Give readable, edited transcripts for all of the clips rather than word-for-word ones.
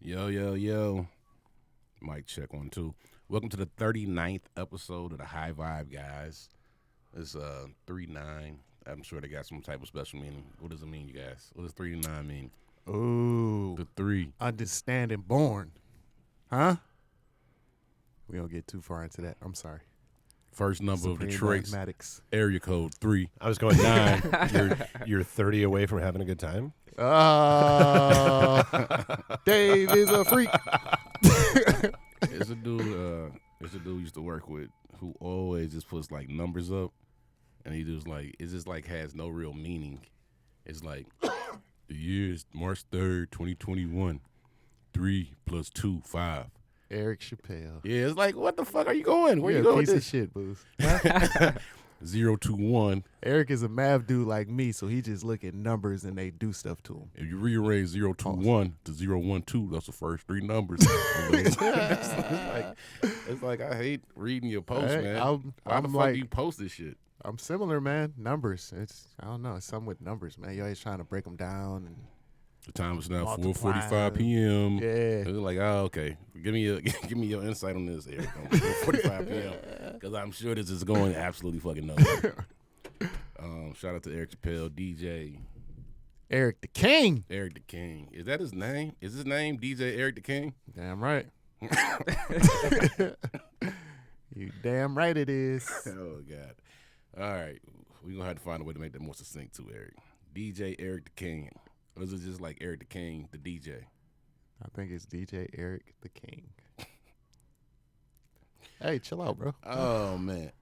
Yo, yo, yo. Mic check 1, 2. Welcome to the 39th episode of the High Vibe, guys. It's 3-9. I'm sure they got some type of special meaning. What does it mean, you guys? What does 3-9 mean? Ooh. The 3. Understanding born. Huh? We don't get too far into that. I'm sorry. First number Supreme of Detroit's mathematics. area code 3. I was going 9. You're 30 away from having a good time. Oh, Dave is a freak. There's a dude used to work with who always just puts like numbers up, and he just like it just like has no real meaning. It's like the year is March 3rd, 2021. 3 + 2, 5. Eric Chappelle. Yeah, it's like, what the fuck are you going? Where You're you going a with piece of this? shit, Booze. 0 to 1. Eric is a math dude like me, so he just look at numbers and they do stuff to him. If you rearrange 0 to Awesome. 1 to 0, 1, 2, that's the first 3 numbers. it's like I hate reading your posts, Hey, man. Why I'm the fuck like, do you post this shit? I'm similar, man. Numbers. I don't know. It's something with numbers, man. You're always trying to break them down. And The time is now Multiply. 4:45 p.m. yeah. It's like, oh, okay. Give me your insight on this, Eric. 4:45 p.m. Because I'm sure this is going absolutely fucking nuts. Shout out to Eric Chappelle, DJ Eric the King. Eric the King. Is that his name? Is his name DJ Eric the King? Damn right. You damn right it is. Oh God. All right, we're gonna have to find a way to make that more succinct too, Eric. DJ Eric the King. Or is it just like Eric the King, the DJ? I think it's DJ Eric the King. Hey, chill out, bro. Oh man,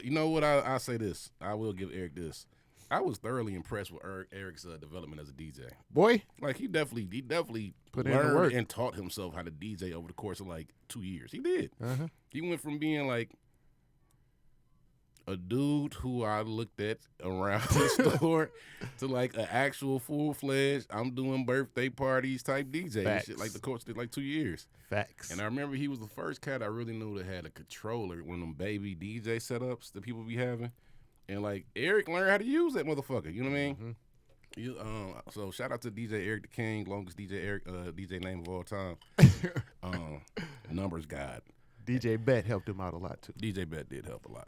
you know what? I'll say this. I will give Eric this. I was thoroughly impressed with Eric's development as a DJ. Boy, Like he definitely Put in the learned work. and taught himself how to DJ over the course of like 2 years. He did. uh-huh. He went from being like a dude who I looked at around the store to like an actual full-fledged, I'm doing birthday parties type DJ and Facts. shit, like the course did like 2 years. Facts. And I remember he was the first cat I really knew that had a controller, one of them baby DJ setups that people be having. And like Eric learned how to use that motherfucker. You know what I mean? Mhm. So shout out to DJ Eric the King, longest DJ name of all time. Numbers God. DJ Bet helped him out a lot too. DJ Bet did help a lot.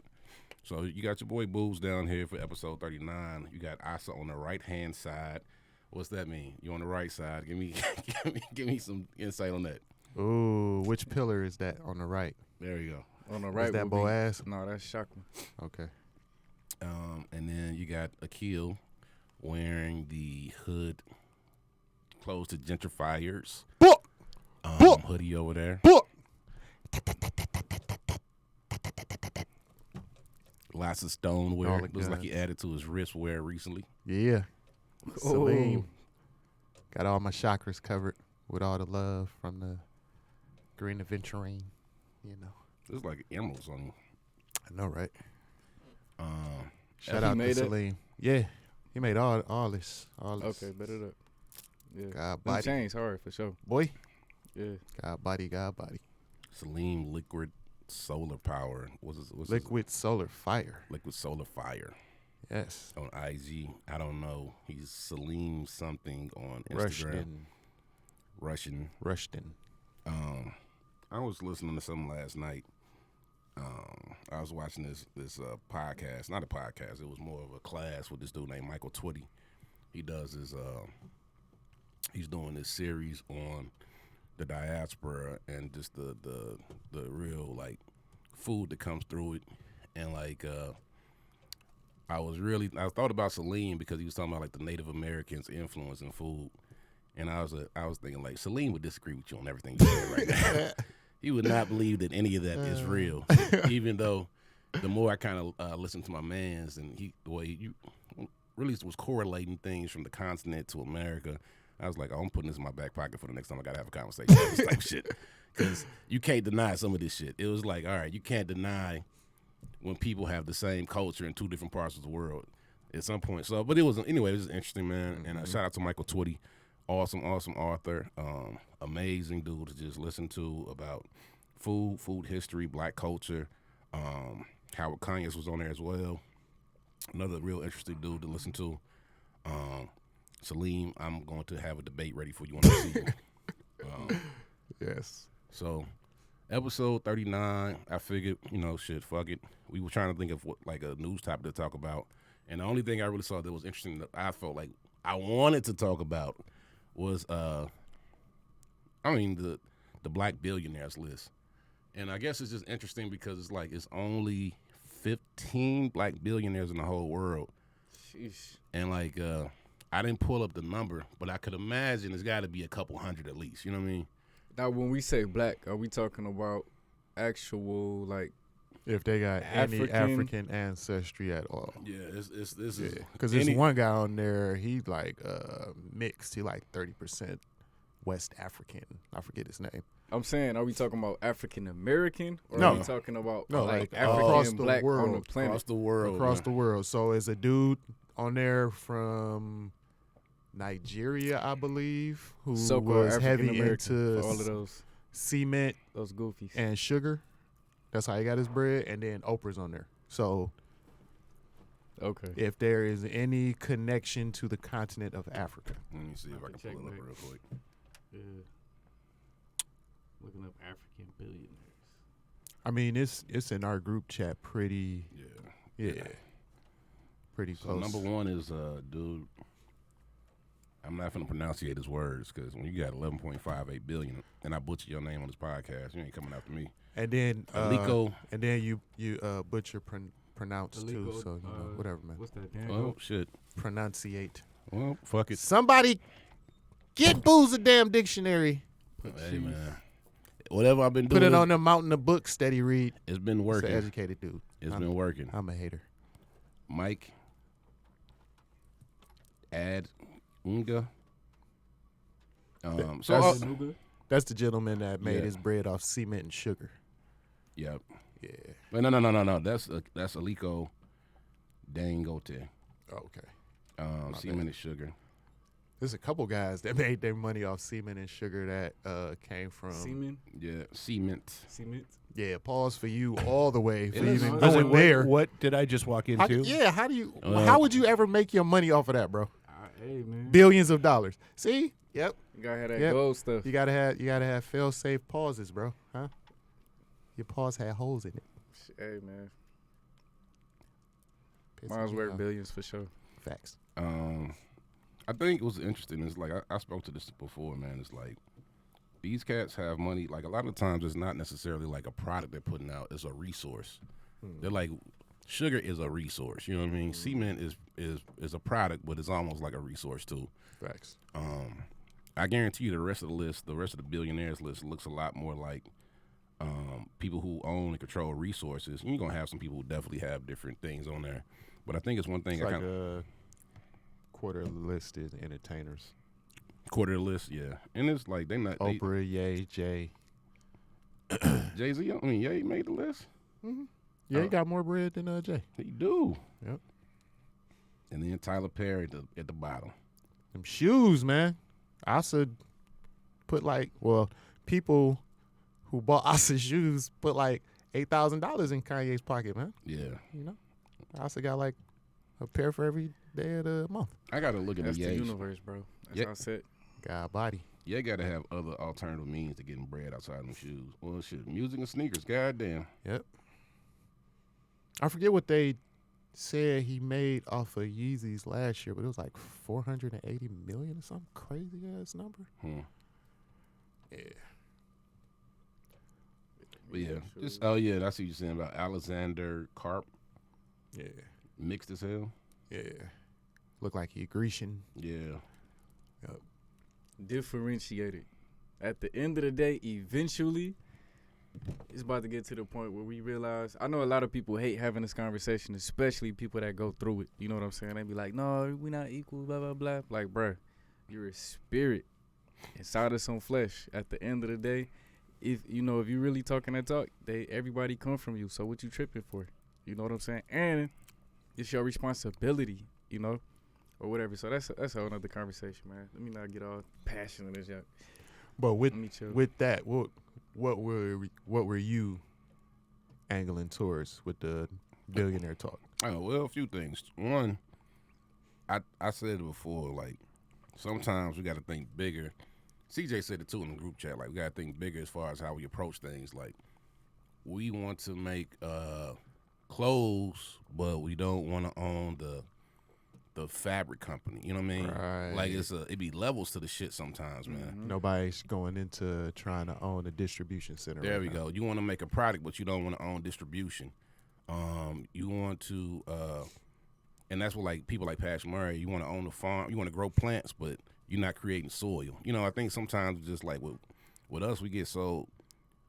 So you got your boy Booze down here for episode 39. You got Asa on the right hand side. What's that mean? You on the right side? Give me give me some insight on that. Ooh, which pillar is that on the right? There you go. On the right, Is that would be- Boaz? No, that's Chakra. Okay. And then you got Akil wearing the hood clothes to gentrifiers. Book! Hoodie over there. Book! Lots of stoneware. All the Looks like guns. he added to his wristwear recently. Yeah. Salim. Ooh. Got all my chakras covered with all the love from the green aventurine. You know. Looks like emeralds on him. I know, right? Shout he out to made it? Salim. Yeah. He made all this. Okay, bet it up. Yeah. God Them body. chains hard for sure. Boy. Yeah. God body. Salim Liquid Solar Power. What's his Liquid solar fire. Liquid Solar Fire Yes. on IG. I don't know. He's Salim something on Instagram. Rushton. I was listening to something last night. I was watching this podcast. Not a podcast. It was more of a class with this dude named Michael Twitty. He does his he's doing this series on the diaspora and just the real like food that comes through it. And like I thought about Salim because he was talking about like the Native Americans' influence in food. And I was thinking like Salim would disagree with you on everything you said right now. He would not believe that any of that is real, even though the more I kind of listened to my mans and the way you really was correlating things from the continent to America, I was like, oh, I'm putting this in my back pocket for the next time I gotta have a conversation about this type of shit, because you can't deny some of this shit. It was like, all right, you can't deny when people have the same culture in 2 different parts of the world at some point. So, but it was interesting, man. And shout out to Michael Twitty. Awesome author, amazing dude to just listen to about food history, black culture. Howard Conyers was on there as well. Another real interesting dude to listen to. Salim, I'm going to have a debate ready for you on the season. Yes. So, episode 39, I figured, shit, fuck it. We were trying to think of like a news topic to talk about. And the only thing I really saw that was interesting that I felt like I wanted to talk about was, the black billionaires list. And I guess it's just interesting because it's like it's only 15 black billionaires in the whole world. Sheesh. And like, I didn't pull up the number, but I could imagine it's got to be a couple hundred at least. You know what I mean? Now, when we say black, are we talking about actual, like, If they got any African- African ancestry at all. Yeah, this is Because there's one guy on there, he like mixed. He like 30% West African. I forget his name. I'm saying, are we talking about African American, or No. are we talking about No, like like, African across the black on the world. planet? across the world. Across man. the world. So is a dude on there from Nigeria, I believe, who So-called was African heavy American into for all of those cement goofies. and sugar. That's how he got his bread. And then Oprah's on there. So Okay. if there is any connection to the continent of Africa. Let me see if I can Check pull it up back. real quick. Yeah. Looking up African billionaires. I mean, it's in our group chat pretty, Yeah. pretty So close. number one is dude. I'm not gonna pronunciate his words because when you got 11.58 billion and I butcher your name on this podcast, you ain't coming after me. And then Aliko. and then you butcher pronounce too. Aliko, So whatever, man. What's that? Dan Oh shit. Pronunciate. Well, fuck it. Somebody get Boo's a damn dictionary. Hey man. Whatever I've been Put doing, it on the mountain of books that he read. it's been He's an working. educated dude. It's been working. I'm a hater. Mike. Ad. Unga. So That's- Nuga? That's the gentleman that made Yeah. his bread off cement and sugar. yep. Yeah. But no. That's Aliko Dangote. Okay. Cement and sugar. There's a couple guys that made their money off cement and sugar that came from. Semen? Yeah, cement. Cement? Yeah, pause for you all the way for It is- even Oh, going what, there. What did I just walk How, into? yeah, how do you? Well- how would you ever make your money off of that, bro? Hey, man. Billions of dollars. See? Yep. You gotta have that Yep. gold stuff. You gotta have fail safe pauses, bro. Huh? Your pause had holes in it. Hey, man. Pissing Mine's me worth off. billions for sure. Facts. I think it was interesting. It's like I spoke to this before, man. It's like these cats have money. Like a lot of times, it's not necessarily like a product they're putting out. It's a resource. They're like sugar is a resource. You know what I mean? Cement is a product, but it's almost like a resource too. Facts. I guarantee you, the rest of the list, the rest of the billionaires list, looks a lot more like people who own and control resources. You're gonna have some people who definitely have different things on there, but I think it's one thing It's I like kind of a quarter of the list is entertainers. quarter of the list, yeah. And it's like they not they, Oprah, Ye, Jay. Jay-Z. I mean, yeah, he made the list. Yeah, Oh. he got more bread than Jay. He do. Yep. And then Tyler Perry at the bottom. Them shoes, man. Asa put people who bought Asa shoes put like $8,000 in Kanye's pocket, man. Yeah, You know, Asa got like a pair for every day of the month. I gotta look at That's the the Ye's. universe, bro. That's Yeah. how I said. Got a body. Yeah, gotta have other alternative means to getting bread outside of them shoes. Well, shit, music and sneakers. Goddamn. Yep. I forget what they said he made off of Yeezys last year, but it was like 480 million or some crazy ass number. Yeah. But yeah, just oh yeah, that's what you're saying about Alexander Karp. Yeah. Mixed as hell. Yeah. Look like he Grecian. Yeah. Differentiated. At the end of the day, eventually, it's about to get to the point where we realize. I know a lot of people hate having this conversation, especially people that go through it. You know what I'm saying? They be like, "No, we not equal." Blah blah blah. Like, bruh, you're a spirit inside of some flesh. At the end of the day, if you really talking that talk, everybody come from you. So what you tripping for? You know what I'm saying? And it's your responsibility. Or whatever. So that's a whole nother conversation, man. Let me not get all passionate as y'all. But Let me chill. with that, what were you angling towards with the billionaire talk? Oh, well, a few things. One, I said it before, like, sometimes we got to think bigger. CJ said it too in the group chat. Like, we gotta think bigger as far as how we approach things. Like, we want to make clothes, but we don't want to own the fabric company. You know what I mean? Right. Like, it be levels to the shit sometimes, man. Nobody's going into trying to own a distribution center. There right we now. go. You want to make a product, but you don't want to own distribution. You want to, and that's what like people like Passion Murray. You want to own a farm. You want to grow plants, but you're not creating soil. You know, I think sometimes just like with us, we get so.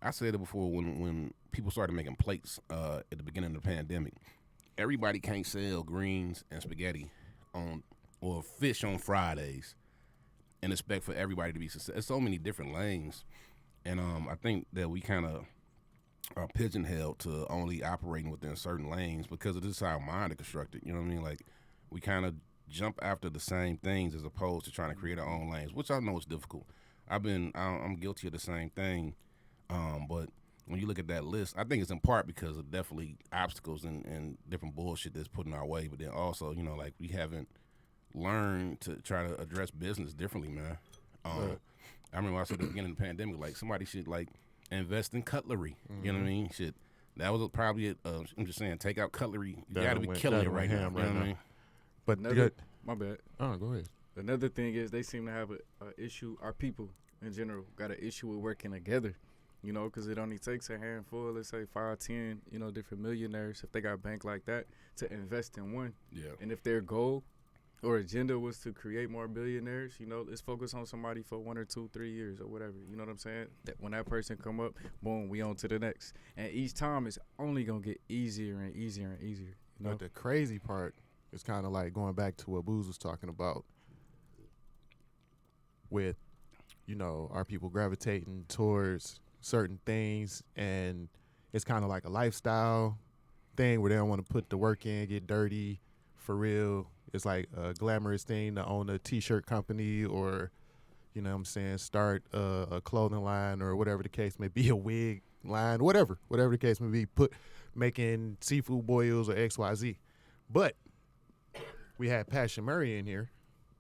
I said it before when people started making plates at the beginning of the pandemic. Everybody can't sell greens and spaghetti or fish on Fridays and expect for everybody to be successful. There's so many different lanes, and I think that we kind of are pigeonholed to only operating within certain lanes because of this how our mind is constructed. You know what I mean? Like, we kind of jump after the same things as opposed to trying to create our own lanes, which I know is difficult. I'm guilty of the same thing, but when you look at that list, I think it's in part because of definitely obstacles and different bullshit that's put in our way, but then also, you know, like, we haven't learned to try to address business differently, man. I remember I said at the beginning of the pandemic, like, somebody should, like, invest in cutlery. You know what I mean? Shit. That was probably I'm just saying, take out cutlery. You got to be killing it right now. You know what I mean? But My bad. Oh, go ahead. Another thing is they seem to have a issue. Our people in general got an issue with working together. You know, because it only takes a handful, let's say 5, 10, you know, different millionaires, if they got a bank like that, to invest in one. Yeah. And if their goal or agenda was to create more billionaires, you know, let's focus on somebody for 1 or 2, 3 years or whatever. You know what I'm saying? That when that person come up, boom, we on to the next. And each time it's only going to get easier and easier and easier. You know? But the crazy part is kind of like going back to what Booz was talking about with, you know, our people gravitating towards certain things, and it's kind of like a lifestyle thing where they don't want to put the work in, get dirty for real. It's like a glamorous thing to own a t-shirt company or, you know what I'm saying, start a clothing line or whatever the case may be, a wig line, whatever the case may be, making seafood boils or XYZ. But we had Passion Murray in here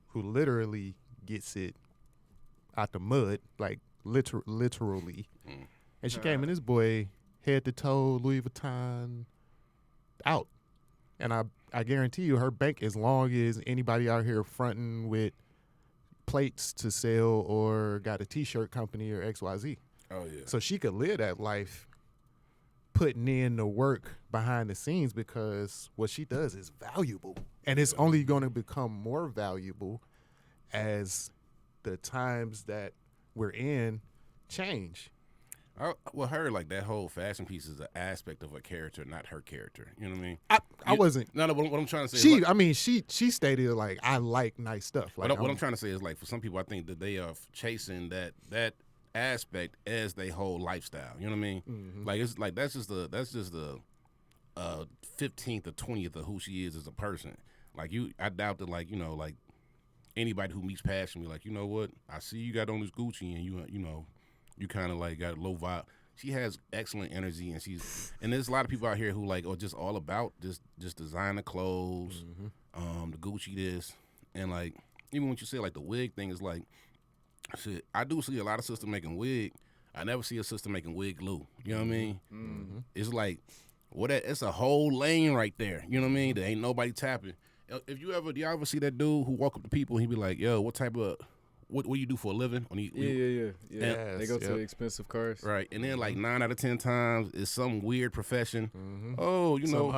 who literally gets it out the mud, like literally. And she came in this boy head to toe, Louis Vuitton out. And I guarantee you her bank as long as anybody out here fronting with plates to sell or got a t-shirt company or XYZ. Oh, yeah. So she could live that life putting in the work behind the scenes because what she does is valuable. And it's only going to become more valuable as the times that we're in change. Well, her, like, that whole fashion piece is an aspect of her character, not her character. You know what I mean? I wasn't. No, what I'm trying to say is, she stated, like, I like nice stuff. Like, what I'm trying to say is, like, for some people, I think that they are chasing that aspect as their whole lifestyle. You know what I mean? Mm-hmm. Like, it's like that's just the 15th or 20th of who she is as a person. Like, I doubt that, like, you know, like, anybody who meets Passion be like, you know what? I see you got on this Gucci and you know, you kind of like got a low vibe. She has excellent energy, and there's a lot of people out here who like are just all about just designer clothes, the Gucci this, and like even when you say like the wig thing is like, shit. I do see a lot of sisters making wig. I never see a sister making wig glue. You know what I mean? Mm-hmm. It's like it's a whole lane right there. You know what I mean? There ain't nobody tapping. If do y'all ever see that dude who walk up to people and he be like, yo, what type of what do you do for a living? Yeah. Yes, They go to expensive cars. Right. And then like 9 out of 10 times it's some weird profession. Mm-hmm. Oh, you know.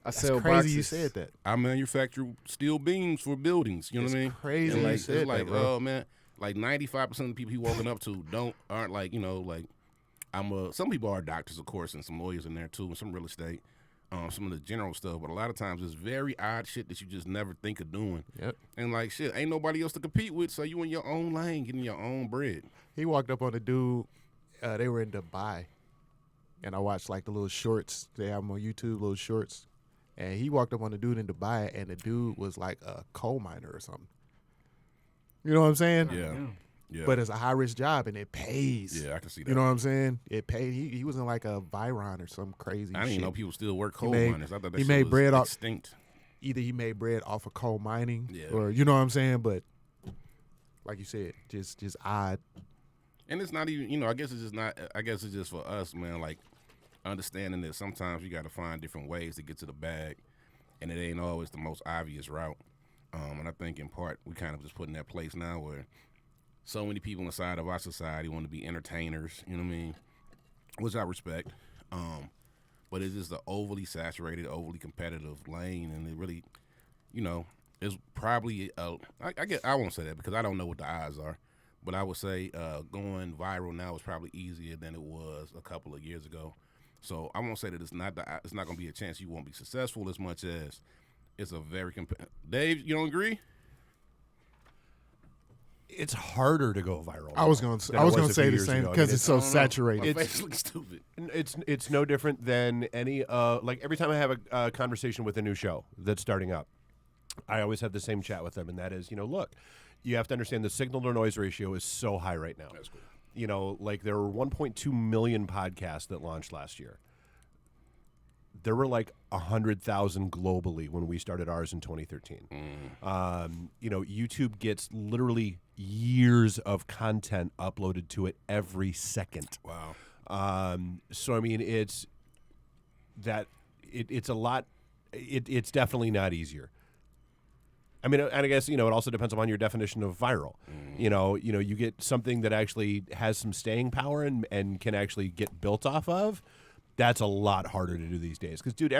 I sell crazy boxes. you said that. I manufacture steel beams for buildings. You know what I mean? Crazy And like, you said it's like, that, bro. oh man, like 95% of the people he walking up to aren't like, you know, like some people are doctors, of course, and some lawyers in there too, and some real estate. Some of the general stuff, but a lot of times it's very odd shit that you just never think of doing. Yep. And like shit, ain't nobody else to compete with, so you in your own lane, getting your own bread. He walked up on a dude. They were in Dubai, and I watched like the little shorts. They have them on YouTube, little shorts. And he walked up on the dude in Dubai, and the dude was like a coal miner or something. You know what I'm saying? Yeah. But it's a high risk job, and it pays. Yeah, I can see that. You know what I'm saying? It paid. He was in like a Viron or some crazy. I didn't shit. even know people still work coal made- miners. I thought that he shit made was bread off- extinct. Either he made bread off of coal mining, Yeah. or you know what I'm saying. But like you said, just odd. And it's not even, I guess it's just not. I guess it's just for us, man. Like understanding that sometimes you got to find different ways to get to the bag, and it ain't always the most obvious route. And I think in part we kind of just put in that place now where so many people inside of our society want to be entertainers. You know what I mean? Which I respect. But it's just the overly saturated, overly competitive lane, and it really, it's probably. I guess I won't say that because I don't know what the odds are. But I would say going viral now is probably easier than it was a couple of years ago. So I won't say that it's not going to be a chance you won't be successful as much as it's a very Dave, you don't agree? It's harder to go viral. I was going to say the same because it's so saturated. My face looks stupid. It's no different than any like every time I have a conversation with a new show that's starting up, I always have the same chat with them, and that is, look, you have to understand the signal to noise ratio is so high right now. That's cool. Like there were 1.2 million podcasts that launched last year. There were like 100,000 globally when we started ours in 2013. YouTube gets literally years of content uploaded to it every second. Wow. So I mean, it's a lot. It's definitely not easier. I mean, and I guess, it also depends upon your definition of viral. You get something that actually has some staying power and can actually get built off of. That's a lot harder to do these days. Because, dude,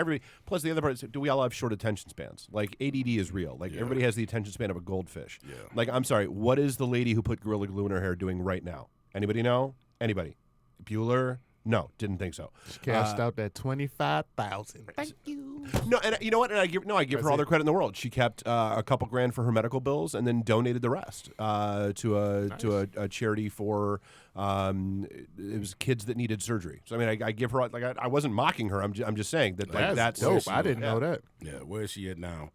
plus the other part is, do we all have short attention spans? Like, ADD is real. Like, everybody has the attention span of a goldfish. Yeah. Like, I'm sorry, what is the lady who put Gorilla Glue in her hair doing right now? Anybody know? Anybody? Bueller? No, didn't think so. She cashed out that $25,000. Thank you. No, and you know what? And I give her all the credit in the world. She kept a couple grand for her medical bills and then donated the rest to a charity for it was kids that needed surgery. So I mean, I give her I wasn't mocking her. I'm just saying that that's dope. I didn't know that. Yeah, where is she at now?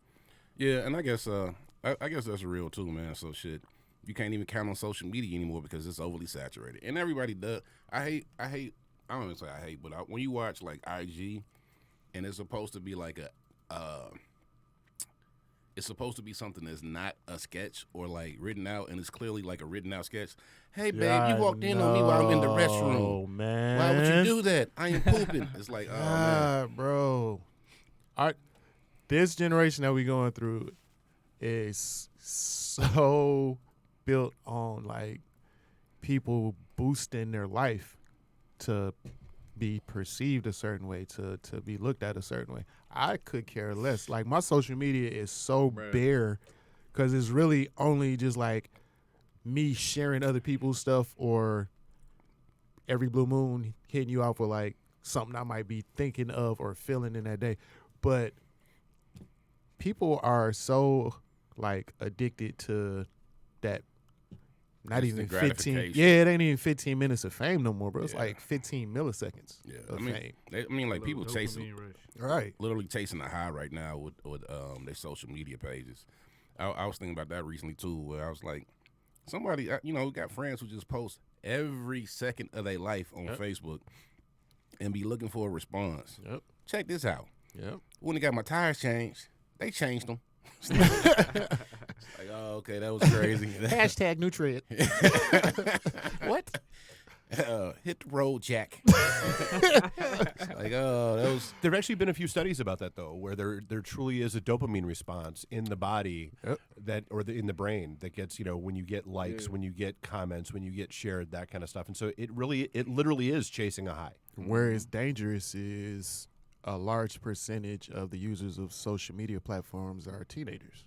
Yeah, and I guess I guess that's real too, man. So shit, you can't even count on social media anymore because it's overly saturated, and everybody does. I hate. I don't even say I hate, but when you watch like IG, and it's supposed to be like it's supposed to be something that's not a sketch or like written out, and it's clearly like a written out sketch. Hey, babe, you walked in on me while I'm in the restroom. Oh man, why would you do that? I ain't pooping. It's like, oh man, bro. This generation that we going through is so built on like people boosting their life to be perceived a certain way, to be looked at a certain way. I could care less. Like, my social media is so bare because it's really only just like me sharing other people's stuff or every blue moon hitting you off with like something I might be thinking of or feeling in that day. But people are so like addicted to that. Not even 15. Yeah, it ain't even 15 minutes of fame no more, bro. It's like 15 milliseconds of fame. Like people chasing, right? Literally chasing the high right now with their social media pages. I was thinking about that recently too, where I was like, somebody, got friends who just post every second of their life on Facebook and be looking for a response. Yep. Check this out. Yep. When they got my tires changed, they changed them. Like, oh, okay, that was crazy. Hashtag nutrient. What? Hit the road, Jack. Like, oh, that was. There have actually been a few studies about that though, where there truly is a dopamine response in the body in the brain that gets, when you get likes, when you get comments, when you get shared, that kind of stuff. And so it literally is chasing a high. Where it's dangerous is a large percentage of the users of social media platforms are teenagers.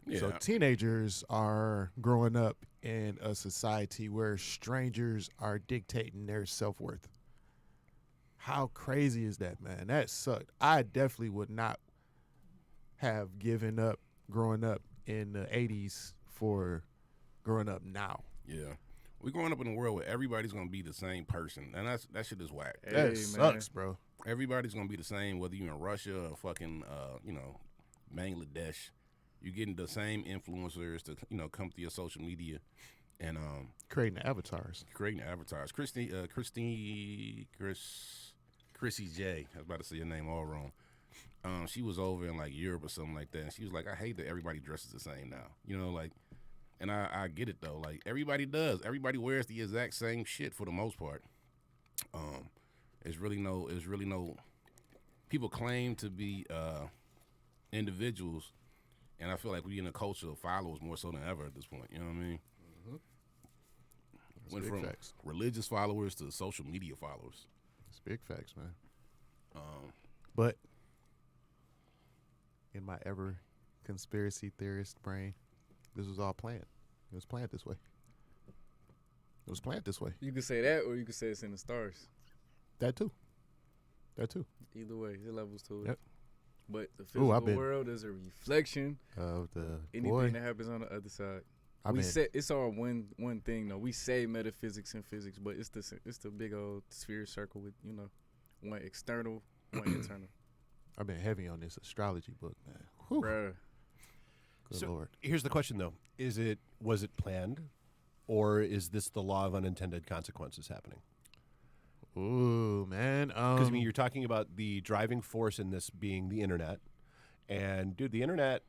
Yeah. So teenagers are growing up in a society where strangers are dictating their self-worth. How crazy is that, man? That sucked. I definitely would not have given up growing up in the 80s for growing up now. Yeah. We're growing up in a world where everybody's going to be the same person, and that shit is whack. That sucks, bro. Everybody's going to be the same, whether you're in Russia or fucking, Bangladesh. You're getting the same influencers to, come through your social media and creating avatars. Chrissy J. I was about to say your name all wrong. She was over in like Europe or something like that, and she was like, I hate that everybody dresses the same now. And I get it though. Like everybody does. Everybody wears the exact same shit for the most part. It's really no. People claim to be individuals, and I feel like we're in a culture of followers more so than ever at this point. You know what I mean? Went from facts. religious followers to social media followers. It's big facts, man. But in my ever conspiracy theorist brain, this was all planned. It was planned this way. It was planned this way. You could say that, or you could say it's in the stars. That too. That too. Either way, there's levels to it. Yep. But the physical been- world is a reflection Of the anything boy. that happens on the other side. I've We been- say it's all one thing though. We say metaphysics and physics, but it's the big old sphere circle with one external, one internal. I've been heavy on this astrology book, man. Whew. Bruh. Good So- Lord. Here's the question though: was it planned, or is this the law of unintended consequences happening? Ooh, man. Because I mean, you're talking about the driving force in this being the internet, and dude, the internet.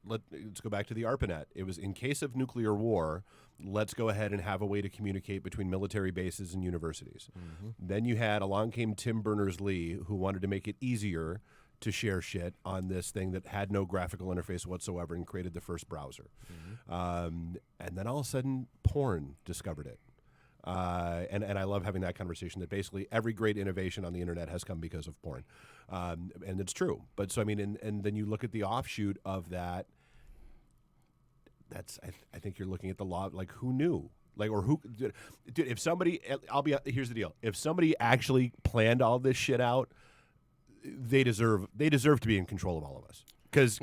Let's go back to the ARPANET. It was in case of nuclear war, let's go ahead and have a way to communicate between military bases and universities. Then you had along came Tim Berners-Lee, who wanted to make it easier to share shit on this thing that had no graphical interface whatsoever and created the first browser. And then all of a sudden, porn discovered it. And I love having that conversation that basically every great innovation on the internet has come because of porn. And it's true. But so, I mean, and then you look at the offshoot of that. I think you're looking at the law, like who knew? Like, or who, dude, if somebody, here's the deal. If somebody actually planned all this shit out, they deserve to be in control of all of us. Cause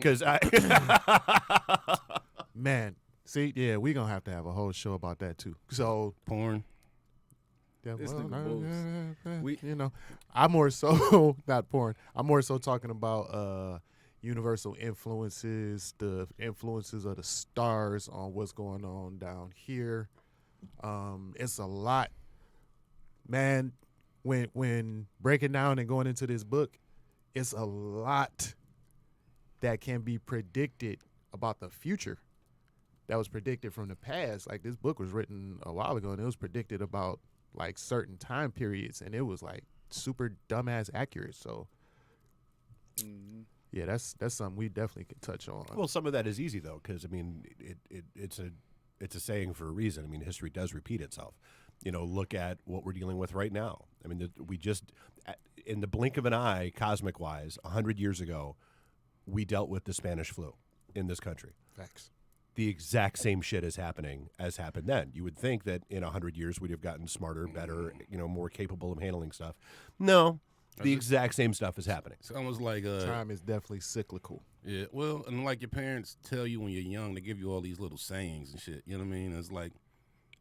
Man, see, yeah, we're going to have a whole show about that too. So, Porn. yeah, This well, nigga boasts. I'm more so, not porn, I'm more so talking about universal influences, the influences of the stars on what's going on down here. It's a lot. Man, when breaking down and going into this book, it's a lot that can be predicted about the future that was predicted from the past. Like, this book was written a while ago, and it was predicted about like certain time periods, and it was like super dumbass accurate. So yeah, that's something we definitely could touch on. well, some of that is easy though, because I mean, it's a saying for a reason. I mean, history does repeat itself. Look at what we're dealing with right now. I mean, we just, in the blink of an eye, cosmic-wise, 100 years ago, we dealt with the Spanish flu in this country. Facts. The exact same shit is happening as happened then. You would think that in 100 years we'd have gotten smarter, better, more capable of handling stuff. No, the exact same stuff is happening. It's almost like Time is definitely cyclical. yeah. Well, and like your parents tell you when you're young, they give you all these little sayings and shit. You know what I mean? It's like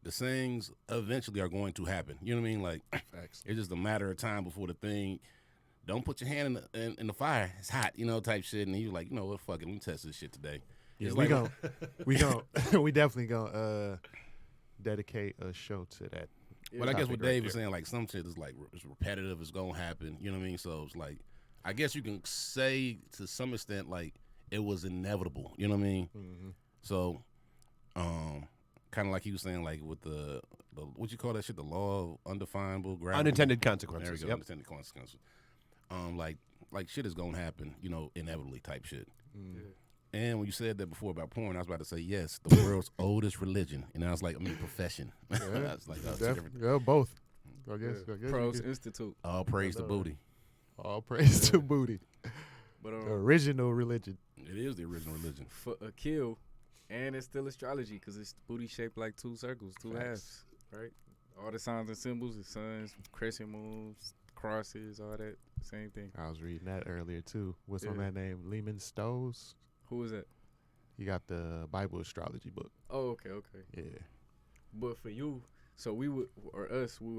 the sayings eventually are going to happen. You know what I mean? Like Facts. it's just a matter of time before the thing. Don't put your hand in the fire. It's hot, type shit. And you're like, you know what? Fuck it. Let me test this shit today. Yeah, It's we definitely gonna dedicate a show to that. But I guess what topic right Dave was there. saying, like some shit is like it's repetitive. It's gonna happen. You know what I mean? So it's like, I guess you can say to some extent like it was inevitable. You know what I mean? So, kind of like he was saying, like with the what you call that shit, the law of undefinable gravity. Unintended There we consequences. go. Yep. Unintended consequences. Like shit is gonna happen. Inevitably type shit. And when you said that before about porn, I was about to say yes, the world's oldest religion, and I was like, profession. I was like, oh, it's different. Yeah, both. I guess Pros you could- Institute. All praise to booty. all praise to booty. But The original religion. It is the original religion. for a kill, and it's still astrology because it's booty shaped like two circles, two halves, right? All the signs and symbols, the suns, crescent moons, crosses, all that, same thing. I was reading that earlier too. What's Yeah. on that name? Lehman Stoves. Who is that? He got the Bible astrology book. Oh, okay. Yeah. But for you, so we would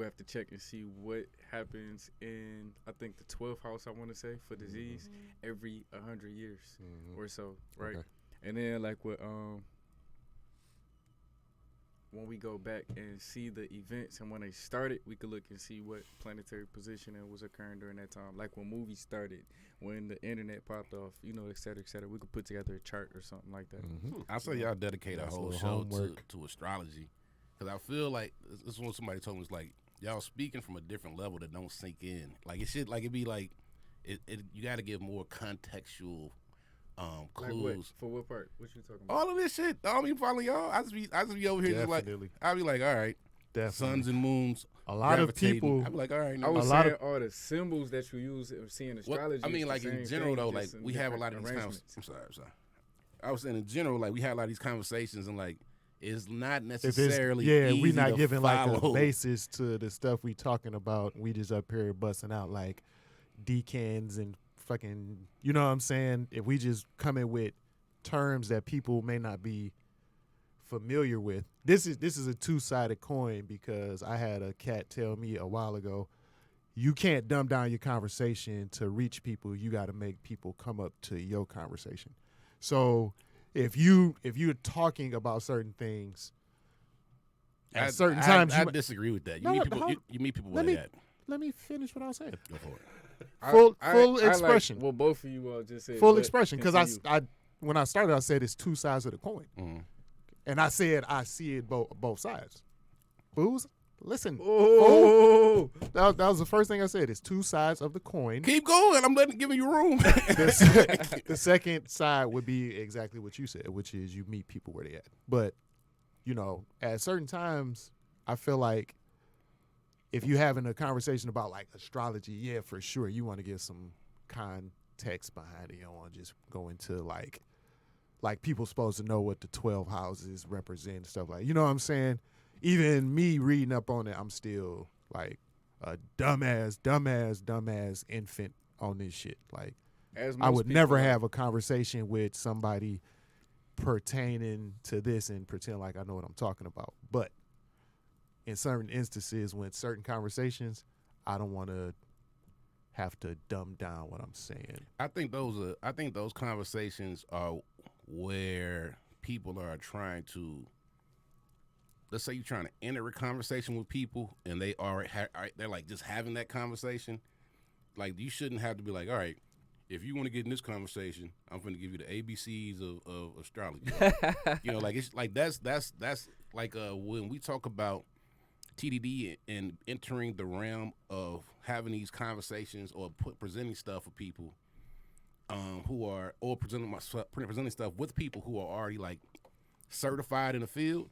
have to check and see what happens in, I think, the 12th house, I want to say, for disease every 100 years or so, right? Okay. And then like with when we go back and see the events and when they started, we could look and see what planetary positioning was occurring during that time. Like when movies started, when the internet popped off, you know, et cetera, et cetera. We could put together a chart or something like that. I say y'all dedicate a That's a whole little show homework. to astrology, because I feel like this is when somebody told me, it's like y'all speaking from a different level that don't sink in. Like it should, like it be like it you got to give more contextual clues. Like what? For what part? What you talking about? All of this shit, I don't even follow y'all. I just be over here Definitely. just like, I'll be like, all right, Definitely. suns and moons. A lot of gravitating. people. I'll be like, all right. I No. was A lot saying all the symbols that you use of seeing astrology. I mean, is the like in same general thing, though, like just in we have a different lot of these arrangements. conversations. I'm sorry. I was saying in general, like we had a lot of these conversations, and like it's not If it's, necessarily we easy not to giving like a follow. basis to the stuff we talking about. We just up here busting out like decans and fucking, you know what I'm saying? If we just come in with terms that people may not be familiar with, this is a two-sided coin, because I had a cat tell me a while ago, you can't dumb down your conversation to reach people. You got to make people come up to your conversation. So if you're talking about certain things at certain times, I disagree with that. You No, meet no, people. hold- You meet people let where me- they at. let me finish what I was saying. Go for it. Full I expression. Like, well, both of you all just said Full but expression, because continue. I when I started, I said it's two sides of the coin, and I said I see it both sides. Booze, listen, Oh, that was the first thing I said. It's two sides of the coin. Keep going. I'm giving you room. The second side would be exactly what you said, which is you meet people where they at. But you know, at certain times, I feel like if you're having a conversation about like astrology, yeah, for sure, you want to get some context behind it. You don't want to just go into like people supposed to know what the 12 houses represent and stuff like. You know what I'm saying? Even me reading up on it, I'm still like a dumbass infant on this shit. Like as I most would people never are. have a conversation with somebody pertaining to this and pretend like I know what I'm talking about. But in certain instances, when certain conversations, I don't want to have to dumb down what I'm saying. I think those conversations are where people are trying to. Let's say you're trying to enter a conversation with people, and they they're like just having that conversation. Like you shouldn't have to be like, all right, if you want to get in this conversation, I'm going to give you the ABCs of astrology. You know, like it's like that's like when we talk about TDD and entering the realm of having these conversations or presenting stuff for people who are or presenting stuff with people who are already like certified in the field.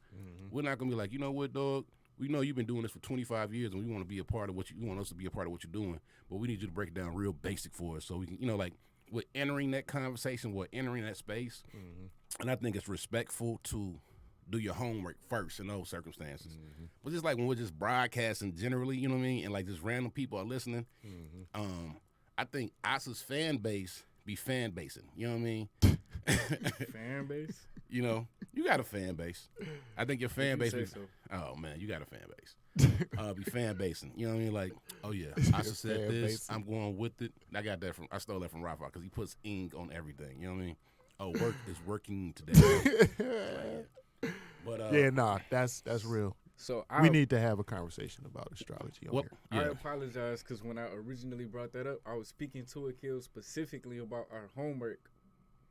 We're not gonna be like, you know what, dog, we know you've been doing this for 25 years and we want to be a part of what you want us to be a part of what you're doing, but we need you to break it down real basic for us so we can, you know, like we're entering that conversation, we're entering that space. And I think it's respectful to do your homework first in those circumstances. But just like when we're just broadcasting generally, you know what I mean, and like just random people are listening, I think Asa's fan base be fan basing, you know what I mean? fan base. You know, you got a fan base. I think your fan you base. say so. Oh man, you got a fan base. Be fan basing. You know what I mean? Like, oh yeah, Asa said Fan this. basing. I'm going with it. I stole that from Rafa because he puts ing on everything. You know what I mean? Oh, work is working today. But Yeah, nah, that's real. So We need to have a conversation about astrology on well, here. I yeah. apologize because when I originally brought that up, I was speaking to Akil specifically about our homework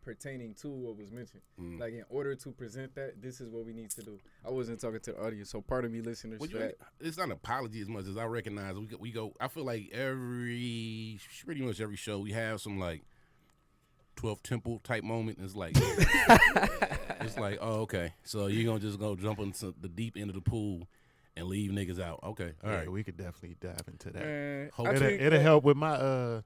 pertaining to what was mentioned. Like in order to present that, this is what we need to do. I wasn't talking to the audience, so part of me listeners Well, for that. it's not an apology as much as I recognize we go. I feel like pretty much every show we have some like 12th temple type moment. It's like it's like, oh, okay, so you're gonna just go jump into the deep end of the pool and leave niggas out. Okay, all right. We could definitely dive into that. Man, Hope I it'll- think It'll that- help with my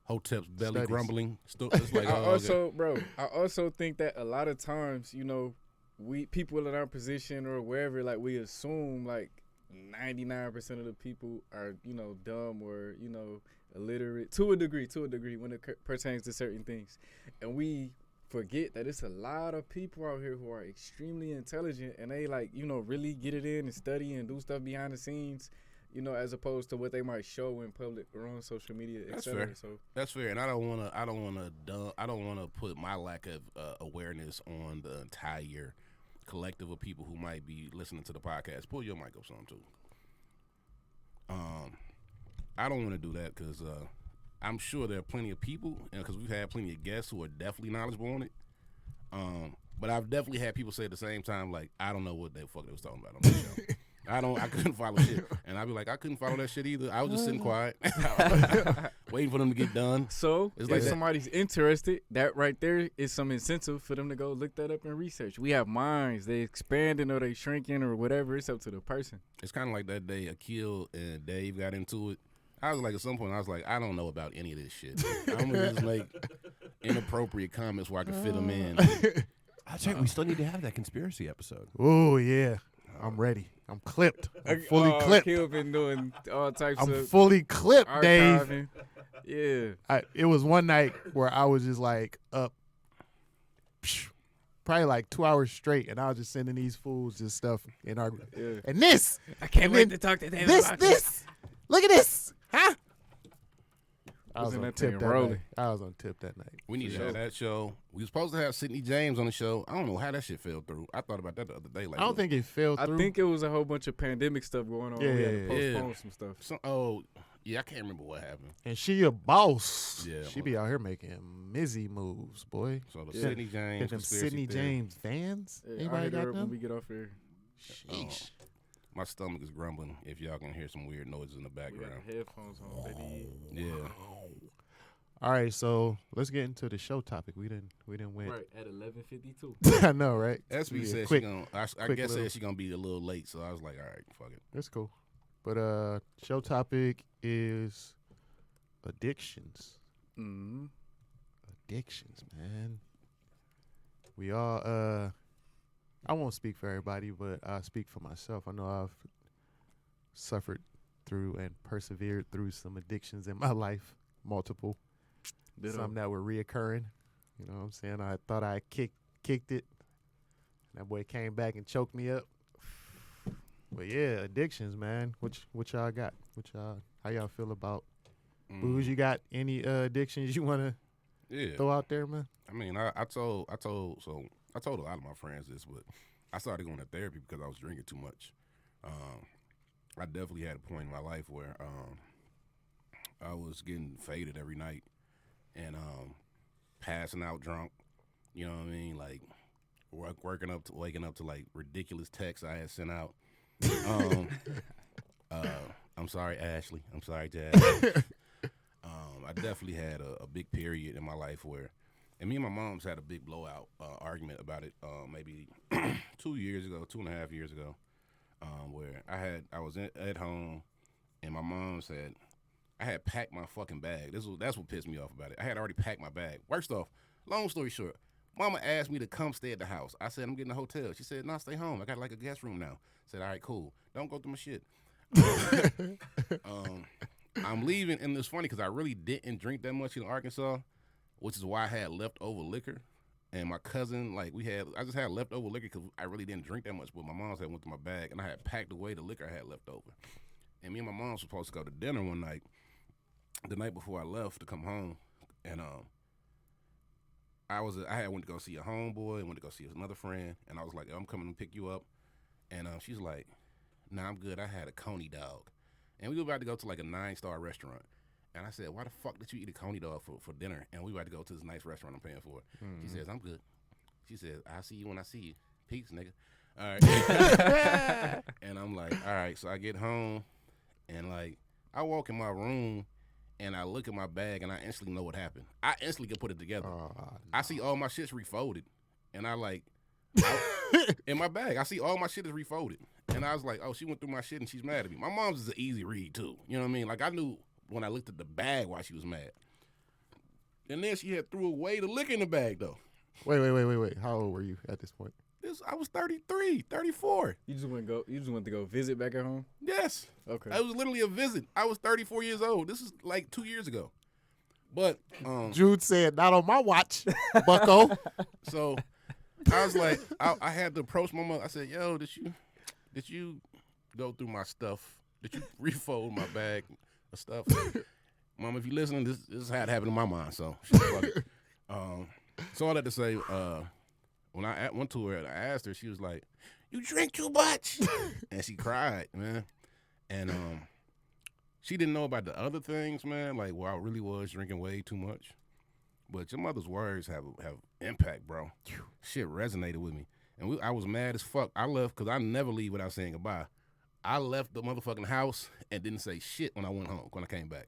Hotep's belly Studies. grumbling. It's like, I oh, okay. I also think that a lot of times, you know, we people in our position or wherever, like we assume like 99% of the people are, you know, dumb or, you know, illiterate to a degree when it pertains to certain things. And we forget that it's a lot of people out here who are extremely intelligent and they like, you know, really get it in and study and do stuff behind the scenes, you know, as opposed to what they might show in public or on social media, That's etc. fair. So That's fair, and I don't want to put my lack of awareness on the entire collective of people who might be listening to the podcast, pull your mic up some too. I don't want to do that because I'm sure there are plenty of people, because we've had plenty of guests who are definitely knowledgeable on it. But I've definitely had people say at the same time, like, I don't know what the fuck they was talking about on the show. I couldn't follow shit. And I'd be like, I couldn't follow that shit either. I was just sitting quiet, waiting for them to get done. So It's if like that. somebody's interested, that right there is some incentive for them to go look that up and research. We have minds. They expanding or they shrinking or whatever. It's up to the person. It's kind of like that day Akil and Dave got into it. I was like, at some point, I was like, I don't know about any of this shit. I'm going to just make inappropriate comments where I can fit them in. That's right. We still need to have that conspiracy episode. Oh yeah, I'm ready. I'm clipped. I'm fully clipped. Akil been doing all types I'm of fully clipped, Dave. archiving. Yeah. It was one night where I was just like up, probably like 2 hours straight, and I was just sending these fools just stuff in our Yeah. and this. I can't And wait then to talk to David. This. Look at this, huh? I was Wasn't on that tip thing that rolling? night. I was on tip that night. We need to have that show. We were supposed to have Sidney James on the show. I don't know how that shit fell through. I thought about that the other day. Like, I don't think it fell I through. think it was a whole bunch of pandemic stuff going on. Yeah, We had yeah, to yeah. postpone some stuff. I can't remember what happened. And she a boss. Yeah, She be out here making Mizzy moves, boy. So the Yeah. Sidney James Get them conspiracy Sidney theory. James vans. Yeah, Anybody I got hit her up when them? we get off here. Sheesh. My stomach is grumbling. If y'all can hear some weird noises in the We got background. the headphones on, baby. Yeah. All right, so let's get into the show topic. We didn't win. Right at 11:52. I know, right? SB Yeah, said quick. she gonna. I quick guess little- said she gonna be a little late, so I was like, all right, fuck it. That's cool. But show topic is addictions. Mm-hmm. Addictions, man. We all I won't speak for everybody, but I speak for myself. I know I've suffered through and persevered through some addictions in my life, multiple. Some that were reoccurring. You know what I'm saying? I thought I kicked it. That boy came back and choked me up. But yeah, addictions, man. What y'all got? How y'all feel about booze? You got any addictions you wanna Yeah. throw out there, man? I mean, I told a lot of my friends this, but I started going to therapy because I was drinking too much. I definitely had a point in my life where I was getting faded every night and passing out drunk. You know what I mean? Like waking up to like ridiculous texts I had sent out. I'm sorry, Ashley. I'm sorry, Jazz. I definitely had a big period in my life where, and me and my mom's had a big blowout argument about it maybe 2.5 years ago, where I was at home and my mom said I had packed my fucking bag. That's what pissed me off about it. I had already packed my bag. Worst off, long story short, Mama asked me to come stay at the house. I said I'm getting a hotel. She said no, stay home. I got like a guest room now. I said all right, cool. Don't go through my shit. I'm leaving, and it's funny because I really didn't drink that much in Arkansas, which is why I had leftover liquor. And my cousin, I just had leftover liquor because I really didn't drink that much. But my mom's had went to my bag, and I had packed away the liquor I had left over. And me and my mom was supposed to go to dinner one night, the night before I left to come home, and I had went to go see a homeboy and went to go see another friend, and I was like, I'm coming to pick you up, and she's like, nah, I'm good. I had a coney dog, and we were about to go to like a 9-star restaurant. And I said, why the fuck did you eat a coney dog for dinner? And we about to go to this nice restaurant I'm paying for. She says, I'm good. She says, I'll see you when I see you. Peace, nigga. All right. And I'm like, all right. So I get home, and like I walk in my room, and I look at my bag, and I instantly know what happened. I instantly can put it together. I see all my shit's refolded, and in my bag, I see all my shit is refolded. And I was like, oh, she went through my shit, and she's mad at me. My mom's is an easy read, too. You know what I mean? Like, I knew when I looked at the bag why she was mad. And then she had threw away the liquor in the bag, though. Wait. How old were you at this point? I was 33, 34. You just went to go visit back at home? Yes. Okay. It was literally a visit. I was 34 years old. This is like 2 years ago. But Jude said, not on my watch, bucko. So I was like, I had to approach my mother. I said, yo, did you go through my stuff? Did you refold my bag of stuff? Mom, if you're listening, this is how it happened in my mind. So, so all that to say, when I went to her and I asked her, she was like, "You drink too much," and she cried, man. And she didn't know about the other things, man. Like, I really was drinking way too much. But your mother's words have impact, bro. Shit resonated with me, and I was mad as fuck. I left because I never leave without saying goodbye. I left the motherfucking house and didn't say shit when I went home, when I came back.